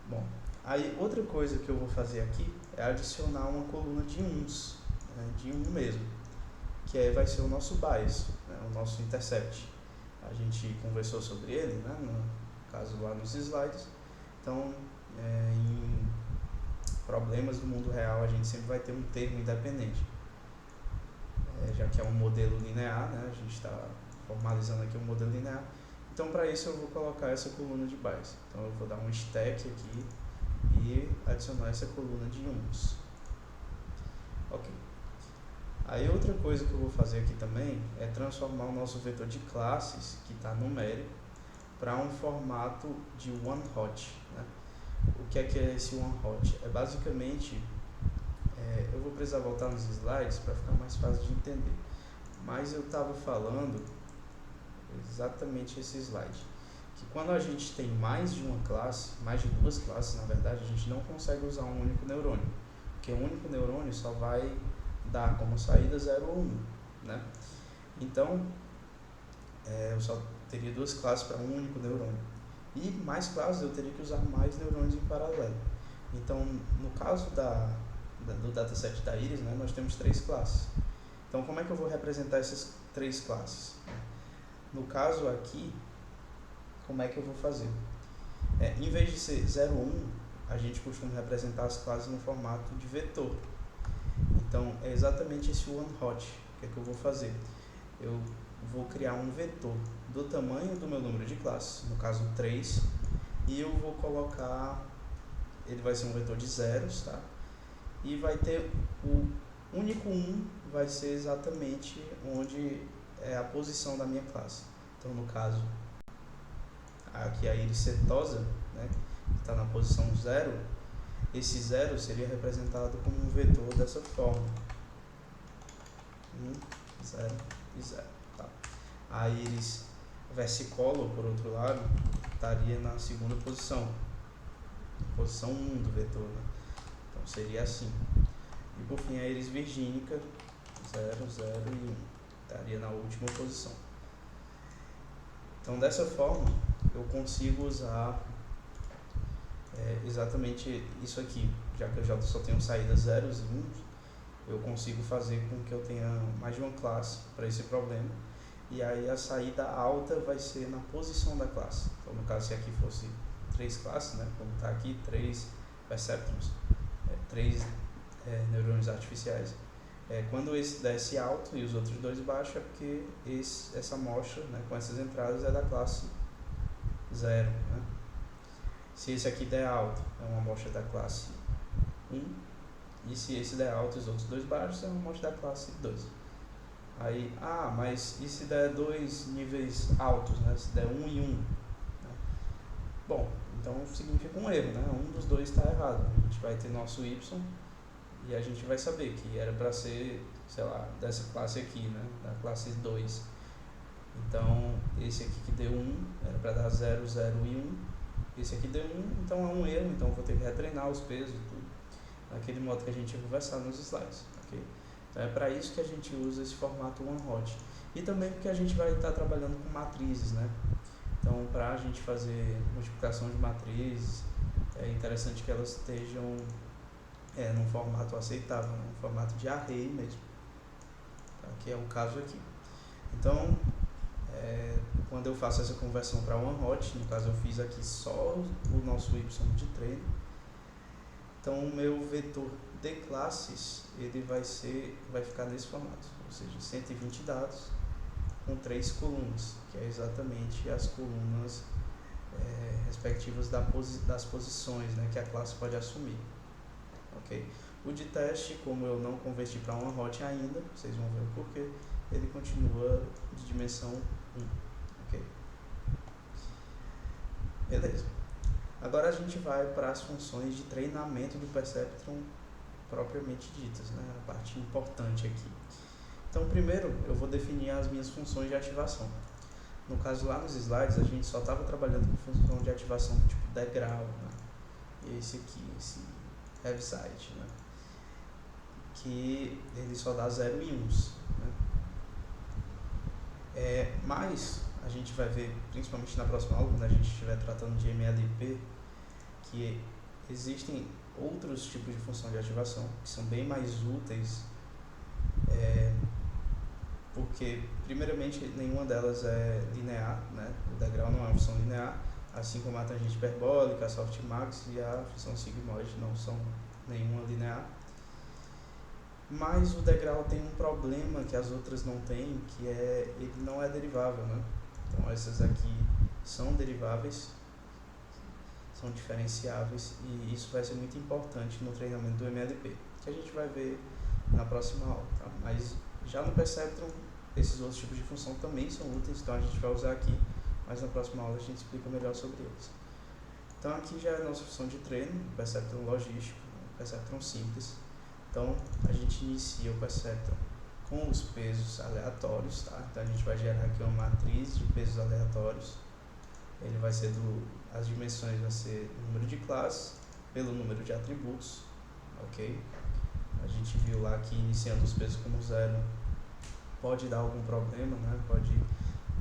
[SPEAKER 1] Bom, aí outra coisa que eu vou fazer aqui é adicionar uma coluna de uns, né, de um mesmo, que aí vai ser o nosso bias, né, o nosso intercept. A gente conversou sobre ele, né, no caso lá nos slides. Então, em problemas do mundo real, a gente sempre vai ter um termo independente, já que é um modelo linear, né, a gente está formalizando aqui um modelo linear. Então, para isso eu vou colocar essa coluna de bias. Então eu vou dar um stack aqui e adicionar essa coluna de uns. Ok. Aí outra coisa que eu vou fazer aqui também é transformar o nosso vetor de classes, que está numérico, para um formato de one-hot, né? O que é esse one-hot? É basicamente, eu vou precisar voltar nos slides para ficar mais fácil de entender, mas eu estava falando exatamente esse slide, que quando a gente tem mais de uma classe, mais de duas classes na verdade, a gente não consegue usar um único neurônio, porque um único neurônio só vai dar como saída 0 ou 1, né? Então, eu só teria duas classes para um único neurônio, e mais classes eu teria que usar mais neurônios em paralelo. Então, no caso do dataset da íris, né, nós temos 3 classes. Então, como é que eu vou representar essas 3 classes? No caso aqui, como é que eu vou fazer? Em vez de ser 0, 1, a gente costuma representar as classes no formato de vetor. Então, é exatamente esse one-hot. O que é que eu vou fazer? Eu vou criar um vetor do tamanho do meu número de classes, no caso 3, e eu vou colocar, ele vai ser um vetor de zeros, tá? E vai ter o único 1, vai ser exatamente onde é a posição da minha classe. Então, no caso, aqui a íris setosa, né, que está na posição 0, esse 0 seria representado como um vetor dessa forma. 1, 0 e 0. Tá? A íris versicolor, por outro lado, estaria na segunda posição. Posição 1 do vetor. Né? Então, seria assim. E por fim, a íris virgínica, 0, 0 e 1. Estaria na última posição. Então, dessa forma, eu consigo usar exatamente isso aqui. Já que eu já só tenho saídas zeros e 1, eu consigo fazer com que eu tenha mais de uma classe para esse problema. E aí a saída alta vai ser na posição da classe. Então, no caso, se aqui fosse 3 classes, né, como está aqui, 3 perceptrons, 3 neurônios artificiais. Quando esse desce alto e os outros 2 baixo, é porque essa amostra, né, com essas entradas é da classe 0. Né? Se esse aqui der alto, é uma amostra da classe 1. E se esse der alto e os outros 2 baixos, é uma amostra da classe 2. Aí, mas e se der 2 níveis altos, né? Se der 1 e 1? Né? Bom, então significa um erro, né? Um dos dois está errado. A gente vai ter nosso y e a gente vai saber que era para ser, sei lá, dessa classe aqui, né? Da classe 2. Então, esse aqui que deu 1 era para dar 0, 0 e 1. Esse aqui deu 1, então é um erro, então eu vou ter que retreinar os pesos e tudo. Daquele modo que a gente ia conversar nos slides, ok? Então é para isso que a gente usa esse formato one-hot. E também porque a gente vai estar trabalhando com matrizes, né? Então, para a gente fazer multiplicação de matrizes, é interessante que elas estejam num formato aceitável, num formato de array mesmo, tá? Que é o caso aqui. Então, quando eu faço essa conversão para one hot, no caso eu fiz aqui só o nosso y de treino, então o meu vetor de classes ele vai ficar nesse formato, ou seja, 120 dados com 3 colunas, que é exatamente as colunas respectivas das posições, né, que a classe pode assumir. Ok? O de teste, como eu não converti para one hot ainda, vocês vão ver o porquê, ele continua de dimensão 1. Ok? Beleza. Agora a gente vai para as funções de treinamento do Perceptron propriamente ditas, né? A parte importante aqui. Então, primeiro eu vou definir as minhas funções de ativação. No caso, lá nos slides, a gente só estava trabalhando com função de ativação do tipo degrau, né? E esse aqui, esse heaviside, né? Que ele só dá 0 e 1, né? Mas a gente vai ver, principalmente na próxima aula, quando a gente estiver tratando de MLP, que existem outros tipos de função de ativação que são bem mais úteis, porque primeiramente nenhuma delas é linear, né? O degrau não é uma função linear, assim como a tangente hiperbólica, a softmax e a função sigmoide não são nenhuma linear. Mas o degrau tem um problema que as outras não têm, que ele não é derivável, né? Então essas aqui são deriváveis, são diferenciáveis, e isso vai ser muito importante no treinamento do MLP, que a gente vai ver na próxima aula, tá? Mas já no Perceptron, esses outros tipos de função também são úteis, então a gente vai usar aqui, mas na próxima aula a gente explica melhor sobre eles. Então aqui já é a nossa função de treino, o Perceptron logístico, o Perceptron simples. Então a gente inicia o Perceptron com os pesos aleatórios, tá? Então a gente vai gerar aqui uma matriz de pesos aleatórios. Ele vai ser as dimensões vai ser o número de classes pelo número de atributos, ok? A gente viu lá que iniciando os pesos como 0 pode dar algum problema, né? Pode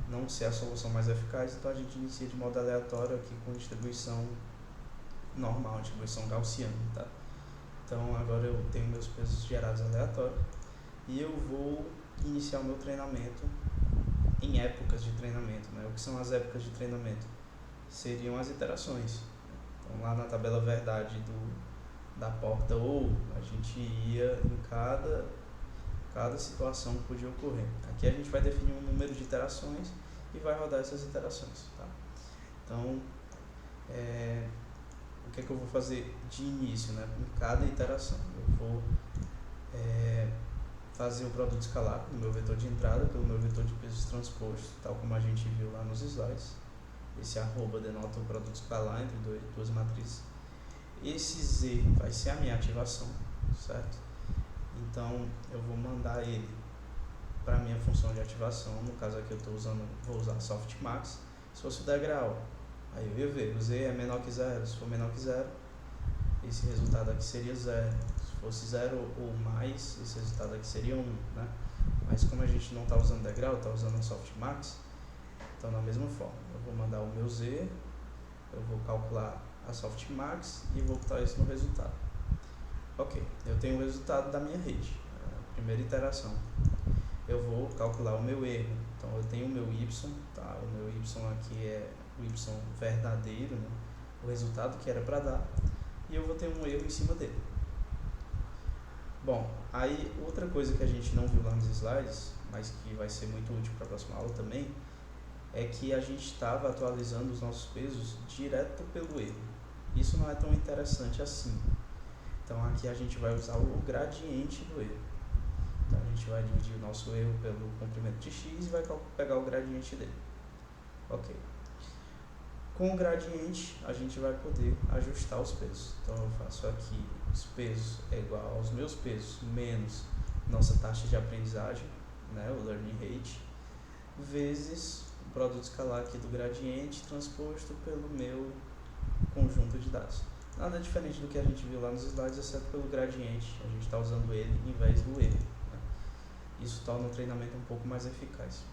[SPEAKER 1] não ser a solução mais eficaz, então a gente inicia de modo aleatório aqui com distribuição normal, distribuição gaussiana, tá? Então agora eu tenho meus pesos gerados aleatórios e eu vou iniciar o meu treinamento em épocas de treinamento, né? O que são as épocas de treinamento? Seriam as iterações. Então lá na tabela verdade da porta ou, a gente ia em cada situação que podia ocorrer. Aqui a gente vai definir um número de iterações e vai rodar essas iterações, tá? Então, o que é que eu vou fazer de início, né? Em cada iteração, eu vou fazer o produto escalar no meu vetor de entrada pelo meu vetor de pesos transposto, tal como a gente viu lá nos slides. Esse arroba denota o produto escalar entre duas matrizes. Esse Z vai ser a minha ativação, certo? Então eu vou mandar ele para a minha função de ativação. No caso aqui vou usar softmax. Se fosse o degrau, aí eu ia ver, o Z é menor que 0. Se for menor que 0, esse resultado aqui seria 0. Se fosse 0 ou mais, esse resultado aqui seria 1, né? Mas como a gente não está usando degrau, está usando a softmax, então da mesma forma, eu vou mandar o meu Z, eu vou calcular a softmax e vou botar isso no resultado. Ok, eu tenho o resultado da minha rede, a primeira iteração. Eu vou calcular o meu erro, então eu tenho o meu y, tá? O meu y aqui é o y verdadeiro, né? O resultado que era para dar, e eu vou ter um erro em cima dele. Bom, aí outra coisa que a gente não viu lá nos slides, mas que vai ser muito útil para a próxima aula também, é que a gente estava atualizando os nossos pesos direto pelo erro. Isso não é tão interessante assim. Então aqui a gente vai usar o gradiente do erro. Então a gente vai dividir o nosso erro pelo comprimento de x e vai pegar o gradiente dele. Ok. Com o gradiente a gente vai poder ajustar os pesos. Então eu faço aqui os pesos é igual aos meus pesos menos nossa taxa de aprendizagem, né, o learning rate, vezes o produto escalar aqui do gradiente transposto pelo meu conjunto de dados. Nada diferente do que a gente viu lá nos slides, exceto pelo gradiente. A gente está usando ele em vez do erro, né? Isso torna o treinamento um pouco mais eficaz.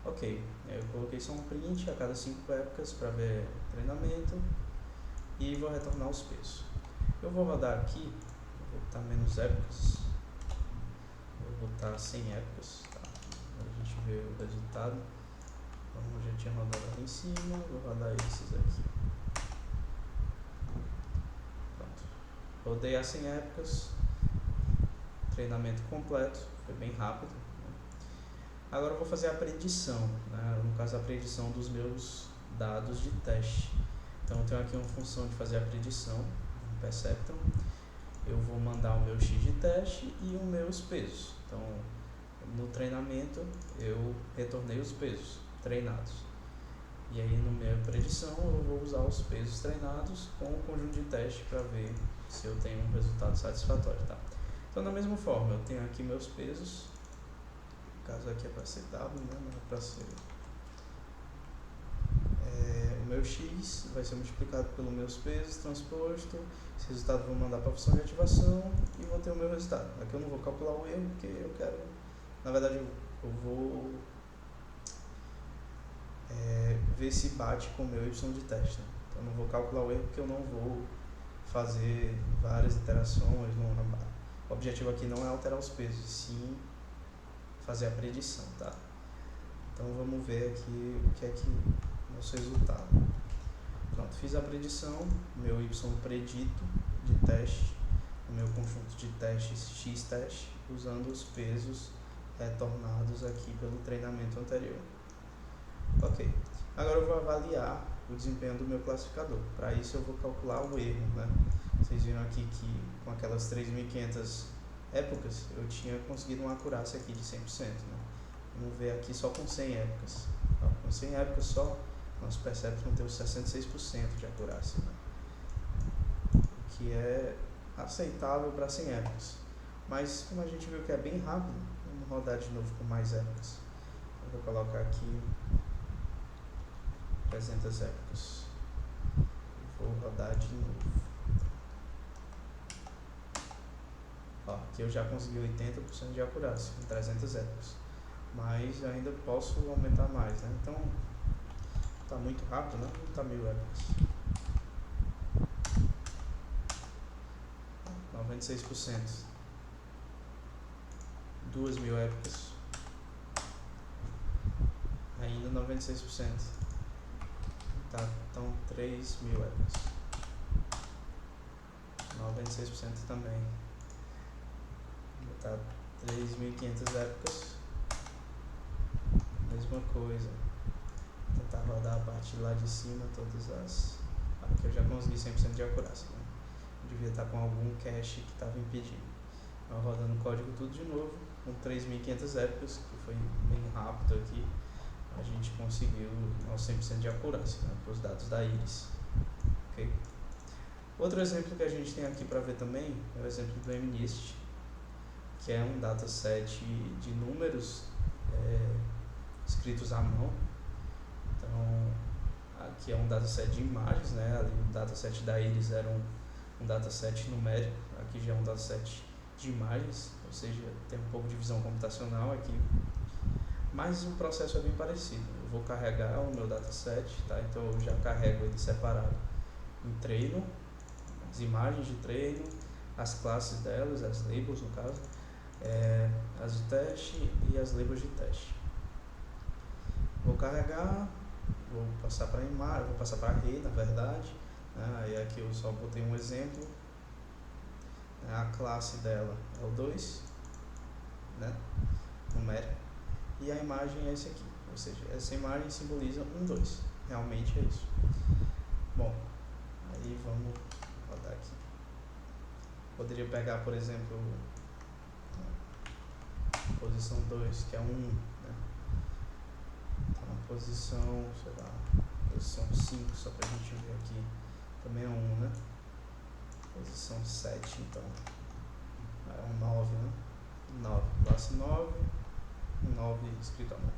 [SPEAKER 1] Ok, eu coloquei só um print a cada 5 épocas para ver o treinamento e vou retornar os pesos. Eu vou rodar aqui, vou botar menos épocas, vou botar 100 épocas, tá? A gente vê o resultado. Como eu já tinha rodado ali em cima, vou rodar esses aqui. Pronto. Rodei as 100 épocas, treinamento completo, foi bem rápido. Agora eu vou fazer a predição, né? No caso a predição dos meus dados de teste. Então eu tenho aqui uma função de fazer a predição, um Perceptron. Eu vou mandar o meu X de teste e os meus pesos. Então no treinamento eu retornei os pesos treinados. E aí no minha predição eu vou usar os pesos treinados com o conjunto de teste para ver se eu tenho um resultado satisfatório, tá? Então da mesma forma eu tenho aqui meus pesos. No caso aqui é para ser W, né? Não é para ser. O meu X vai ser multiplicado pelos meus pesos, transposto. Esse resultado eu vou mandar para a função de ativação e vou ter o meu resultado. Aqui eu não vou calcular o erro porque eu quero, na verdade eu vou ver se bate com o meu Y de teste. Então eu não vou calcular o erro porque eu não vou fazer várias iterações. O objetivo aqui não é alterar os pesos, sim fazer a predição, tá? Então vamos ver aqui o que é que nosso resultado. Pronto, fiz a predição, meu Y predito de teste, o meu conjunto de testes X teste, usando os pesos retornados aqui pelo treinamento anterior. Ok, agora eu vou avaliar o desempenho do meu classificador. Para isso eu vou calcular o erro, né? Vocês viram aqui que com aquelas 3.500 épocas eu tinha conseguido uma acurácia aqui de 100%, né? Vamos ver aqui só com 100 épocas. Então, com 100 épocas só, nosso Perceptron tem 66% de acurácia, né? O que é aceitável para 100 épocas. Mas como a gente viu que é bem rápido, vamos rodar de novo com mais épocas. Eu vou colocar aqui 300 épocas. Vou rodar de novo. Ó, aqui eu já consegui 80% de acurácia com 300 épocas. Mas ainda posso aumentar mais, né? Então tá muito rápido, né? Não tá 1000 épocas. 96%. 2000 épocas. Ainda 96%. Tá, então 3000 épocas. 96% também. Tá, 3.500 épocas. Mesma coisa. Tentar rodar a partir lá de cima todas as. Aqui eu já consegui 100% de acurácia, né? Devia estar com algum cache que estava impedindo. Então, rodando o código tudo de novo, com 3.500 épocas, que foi bem rápido aqui, a gente conseguiu nosso 100% de acurácia, né, para os dados da íris. Okay? Outro exemplo que a gente tem aqui para ver também é o exemplo do MNIST, que é um dataset de números escritos à mão. Então, aqui é um dataset de imagens, né? Ali o dataset da íris era um dataset numérico, aqui já é um dataset de imagens, ou seja, tem um pouco de visão computacional aqui, mas o processo é bem parecido. Eu vou carregar o meu dataset, tá? Então eu já carrego ele separado em treino, as imagens de treino, as classes delas, as labels no caso, as de teste e as labels de teste. Vou carregar, vou passar para a imagem, vou passar para a array, na verdade, né? E aqui eu só botei um exemplo. A classe dela é o 2, né? Numérico, e a imagem é esse aqui, ou seja, essa imagem simboliza 1, 2, realmente é isso. Bom, aí vamos rodar aqui. Poderia pegar, por exemplo, posição 2, que é 1, né? Então, posição, sei lá, posição 5, só pra gente ver aqui, também é 1, né? Posição 7, então, é um 9, né? 9, classe 9, 9 escrito à mão.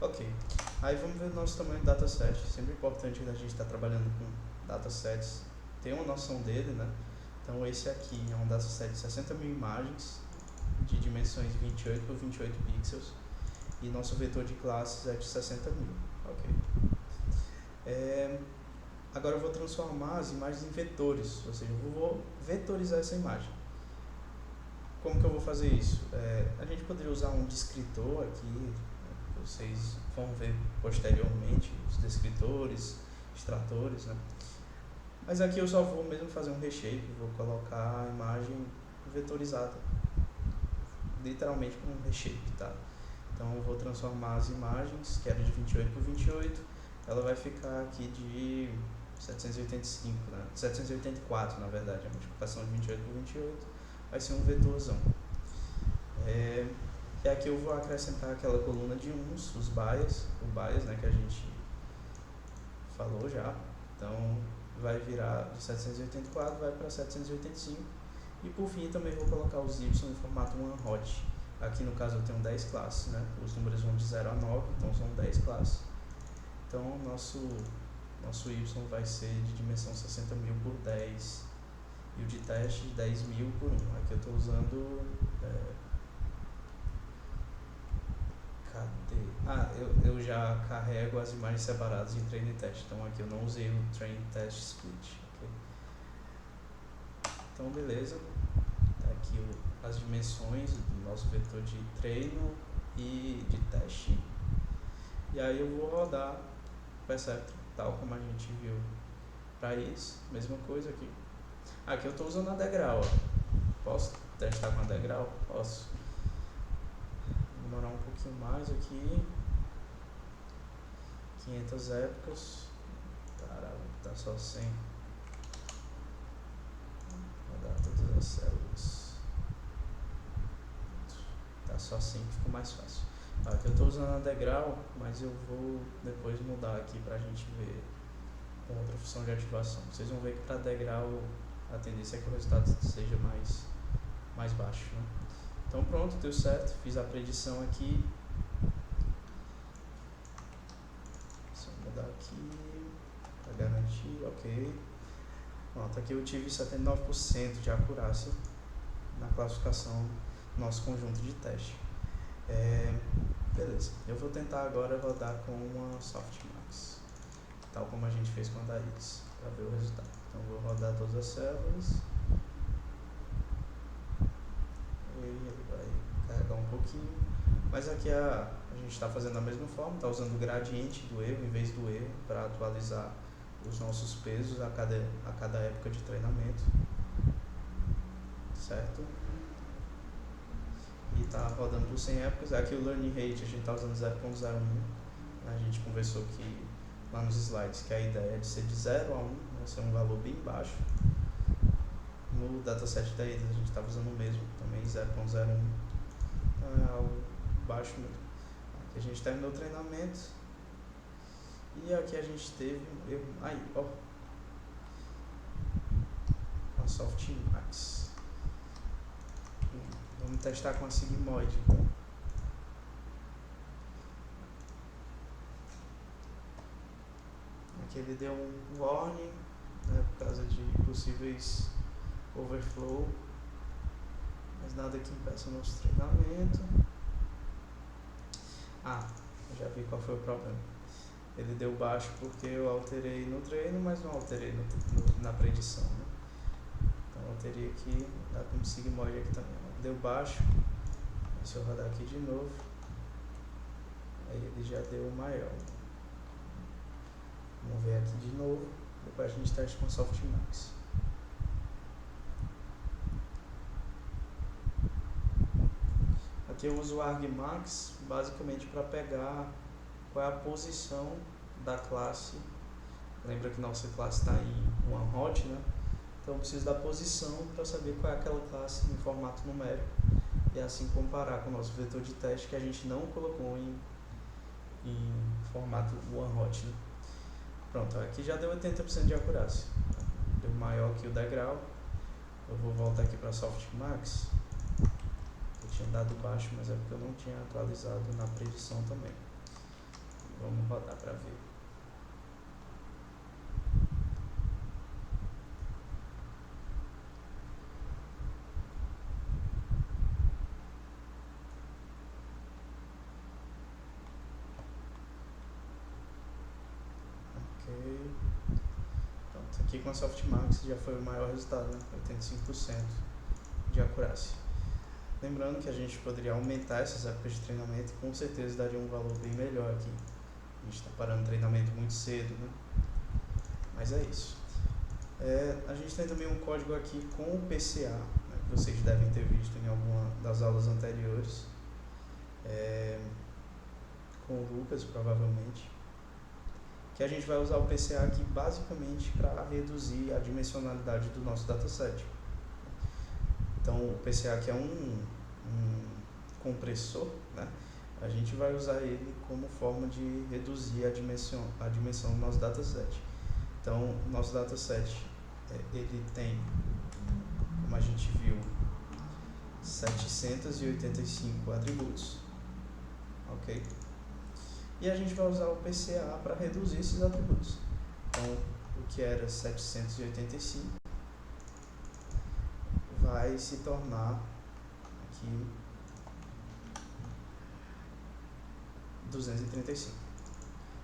[SPEAKER 1] Ok, aí vamos ver o nosso tamanho de dataset. Sempre importante que a gente está trabalhando com datasets ter uma noção dele, né? Então esse aqui é um dataset de 60.000 imagens de dimensões 28 por 28 pixels e nosso vetor de classes é de 60.000. Ok. Agora eu vou transformar as imagens em vetores, ou seja, eu vou vetorizar essa imagem. Como que eu vou fazer isso? A gente poderia usar um descritor aqui, vocês vão ver posteriormente os descritores, extratores, né? Mas aqui eu só vou mesmo fazer um reshape, vou colocar a imagem vetorizada, literalmente com um reshape, tá? Então eu vou transformar as imagens, que era de 28 por 28, ela vai ficar aqui de 785, né? 784 na verdade, a multiplicação de 28 por 28 vai ser um vetorzão. E aqui eu vou acrescentar aquela coluna de uns, os bias, o bias, né, que a gente falou já. Então vai virar de 784, vai para 785. E por fim também vou colocar os y em formato one-hot. Aqui no caso eu tenho 10 classes, né? Os números vão de 0 a 9, então são 10 classes. Então nosso y vai ser de dimensão 60.000 por 10 e o de teste de 10.000 por 1. Aqui eu estou usando... eu já carrego as imagens separadas em treino e teste, então aqui eu não usei o train test split. Okay? Então beleza, tá aqui as dimensões do nosso vetor de treino e de teste. E aí eu vou rodar o Perceptron, tal como a gente viu para isso, mesma coisa aqui. Aqui eu estou usando a degrau, ó. Posso testar com a degrau? Posso. Vou demorar um pouquinho mais aqui. 500 épocas. Caralho, tá só 100. Vou dar todas as células. Tá só 100 que ficou mais fácil. Aqui eu estou usando a degrau, mas eu vou depois mudar aqui pra gente ver com outra função de ativação. Vocês vão ver que para degrau a tendência é que o resultado seja mais baixo, né? Então pronto, deu certo, fiz a predição aqui. Só mudar aqui para garantir, ok. Pronto, aqui eu tive 79% de acurácia na classificação do nosso conjunto de teste. Beleza, eu vou tentar agora rodar com uma softmax, tal como a gente fez com a da Iris, para ver o resultado. Então vou rodar todas as células. Ele vai carregar um pouquinho, mas aqui a gente está fazendo da mesma forma, está usando o gradiente do erro em vez do erro para atualizar os nossos pesos a cada época de treinamento, certo? E está rodando por 100 épocas. Aqui o learning rate a gente está usando 0.01, a gente conversou que lá nos slides que a ideia é de ser de 0 a 1, né, ser um valor bem baixo. No dataset da Iris a gente estava usando o mesmo, também 0.01, então é algo baixo mesmo. Aqui a gente terminou o treinamento e aqui a gente teve um erro, com a softmax. Vamos testar com a sigmoid então. Aqui ele deu um warning, né, por causa de possíveis overflow, mas nada que impeça o nosso treinamento. Eu já vi qual foi o problema. Ele deu baixo porque eu alterei no treino, mas não alterei na predição, né? Então eu teria que dar como sigmoid aqui também. Deu baixo, se eu rodar aqui de novo, aí ele já deu maior. Vamos ver aqui de novo, depois a gente testa com softmax. Aqui eu uso o argmax basicamente para pegar qual é a posição da classe. Lembra que nossa classe está em one-hot, né? Então eu preciso da posição para saber qual é aquela classe em formato numérico e assim comparar com o nosso vetor de teste que a gente não colocou em formato one-hot, né? Pronto, aqui já deu 80% de acurácia, deu maior que o degrau. Eu vou voltar aqui para softmax. Eu tinha dado baixo, mas é porque eu não tinha atualizado na predição também. Vamos rodar para ver. Ok. Aqui com a Softmax já foi o maior resultado, né? 85% de acurácia. Lembrando que a gente poderia aumentar essas épocas de treinamento e com certeza daria um valor bem melhor aqui. A gente está parando o treinamento muito cedo, né? Mas é isso. A gente tem também um código aqui com o PCA, né, que vocês devem ter visto em alguma das aulas anteriores, com o Lucas provavelmente, que a gente vai usar o PCA aqui basicamente para reduzir a dimensionalidade do nosso dataset. Então o PCA aqui é um compressor, né? A gente vai usar ele como forma de reduzir a dimensão do nosso dataset. Então o nosso dataset ele tem, como a gente viu, 785 atributos, ok? E a gente vai usar o PCA para reduzir esses atributos. Então, o que era 785 vai se tornar aqui 235.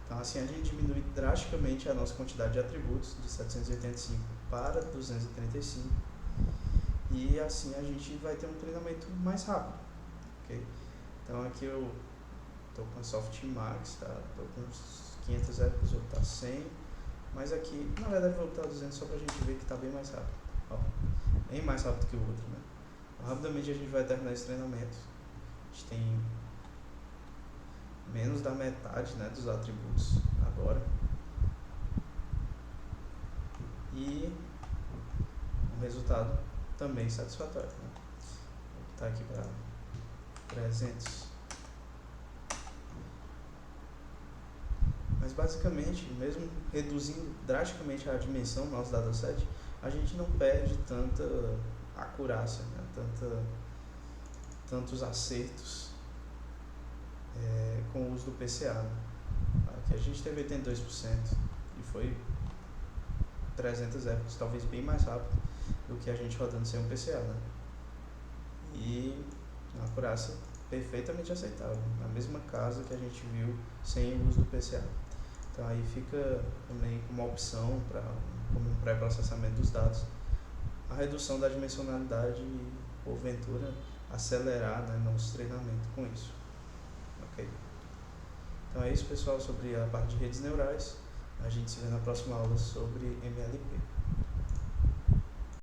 [SPEAKER 1] Então, assim a gente diminui drasticamente a nossa quantidade de atributos de 785 para 235 e assim a gente vai ter um treinamento mais rápido, ok? Então, aqui eu estou com a Softmax, tá? Estou com uns 500 épocas, o outro está 100, mas aqui, na verdade, vou botar 200 só para a gente ver que está bem mais rápido. Ó, bem mais rápido que o outro, né? Então, rapidamente a gente vai terminar esse treinamento. A gente tem menos da metade, né, dos atributos agora. E um resultado também satisfatório, né? Vou botar aqui para 300. Mas basicamente, mesmo reduzindo drasticamente a dimensão do nosso dataset, a gente não perde tanta acurácia, né? Tantos acertos com o uso do PCA. Né? Aqui a gente teve 82% e foi 300 épocas, talvez bem mais rápido do que a gente rodando sem um PCA. Né? E uma acurácia perfeitamente aceitável, na mesma casa que a gente viu sem o uso do PCA. Então aí fica também como opção, como um pré-processamento dos dados, a redução da dimensionalidade e, porventura, acelerar, né, nosso treinamento com isso. Ok? Então é isso, pessoal, sobre a parte de redes neurais. A gente se vê na próxima aula sobre MLP.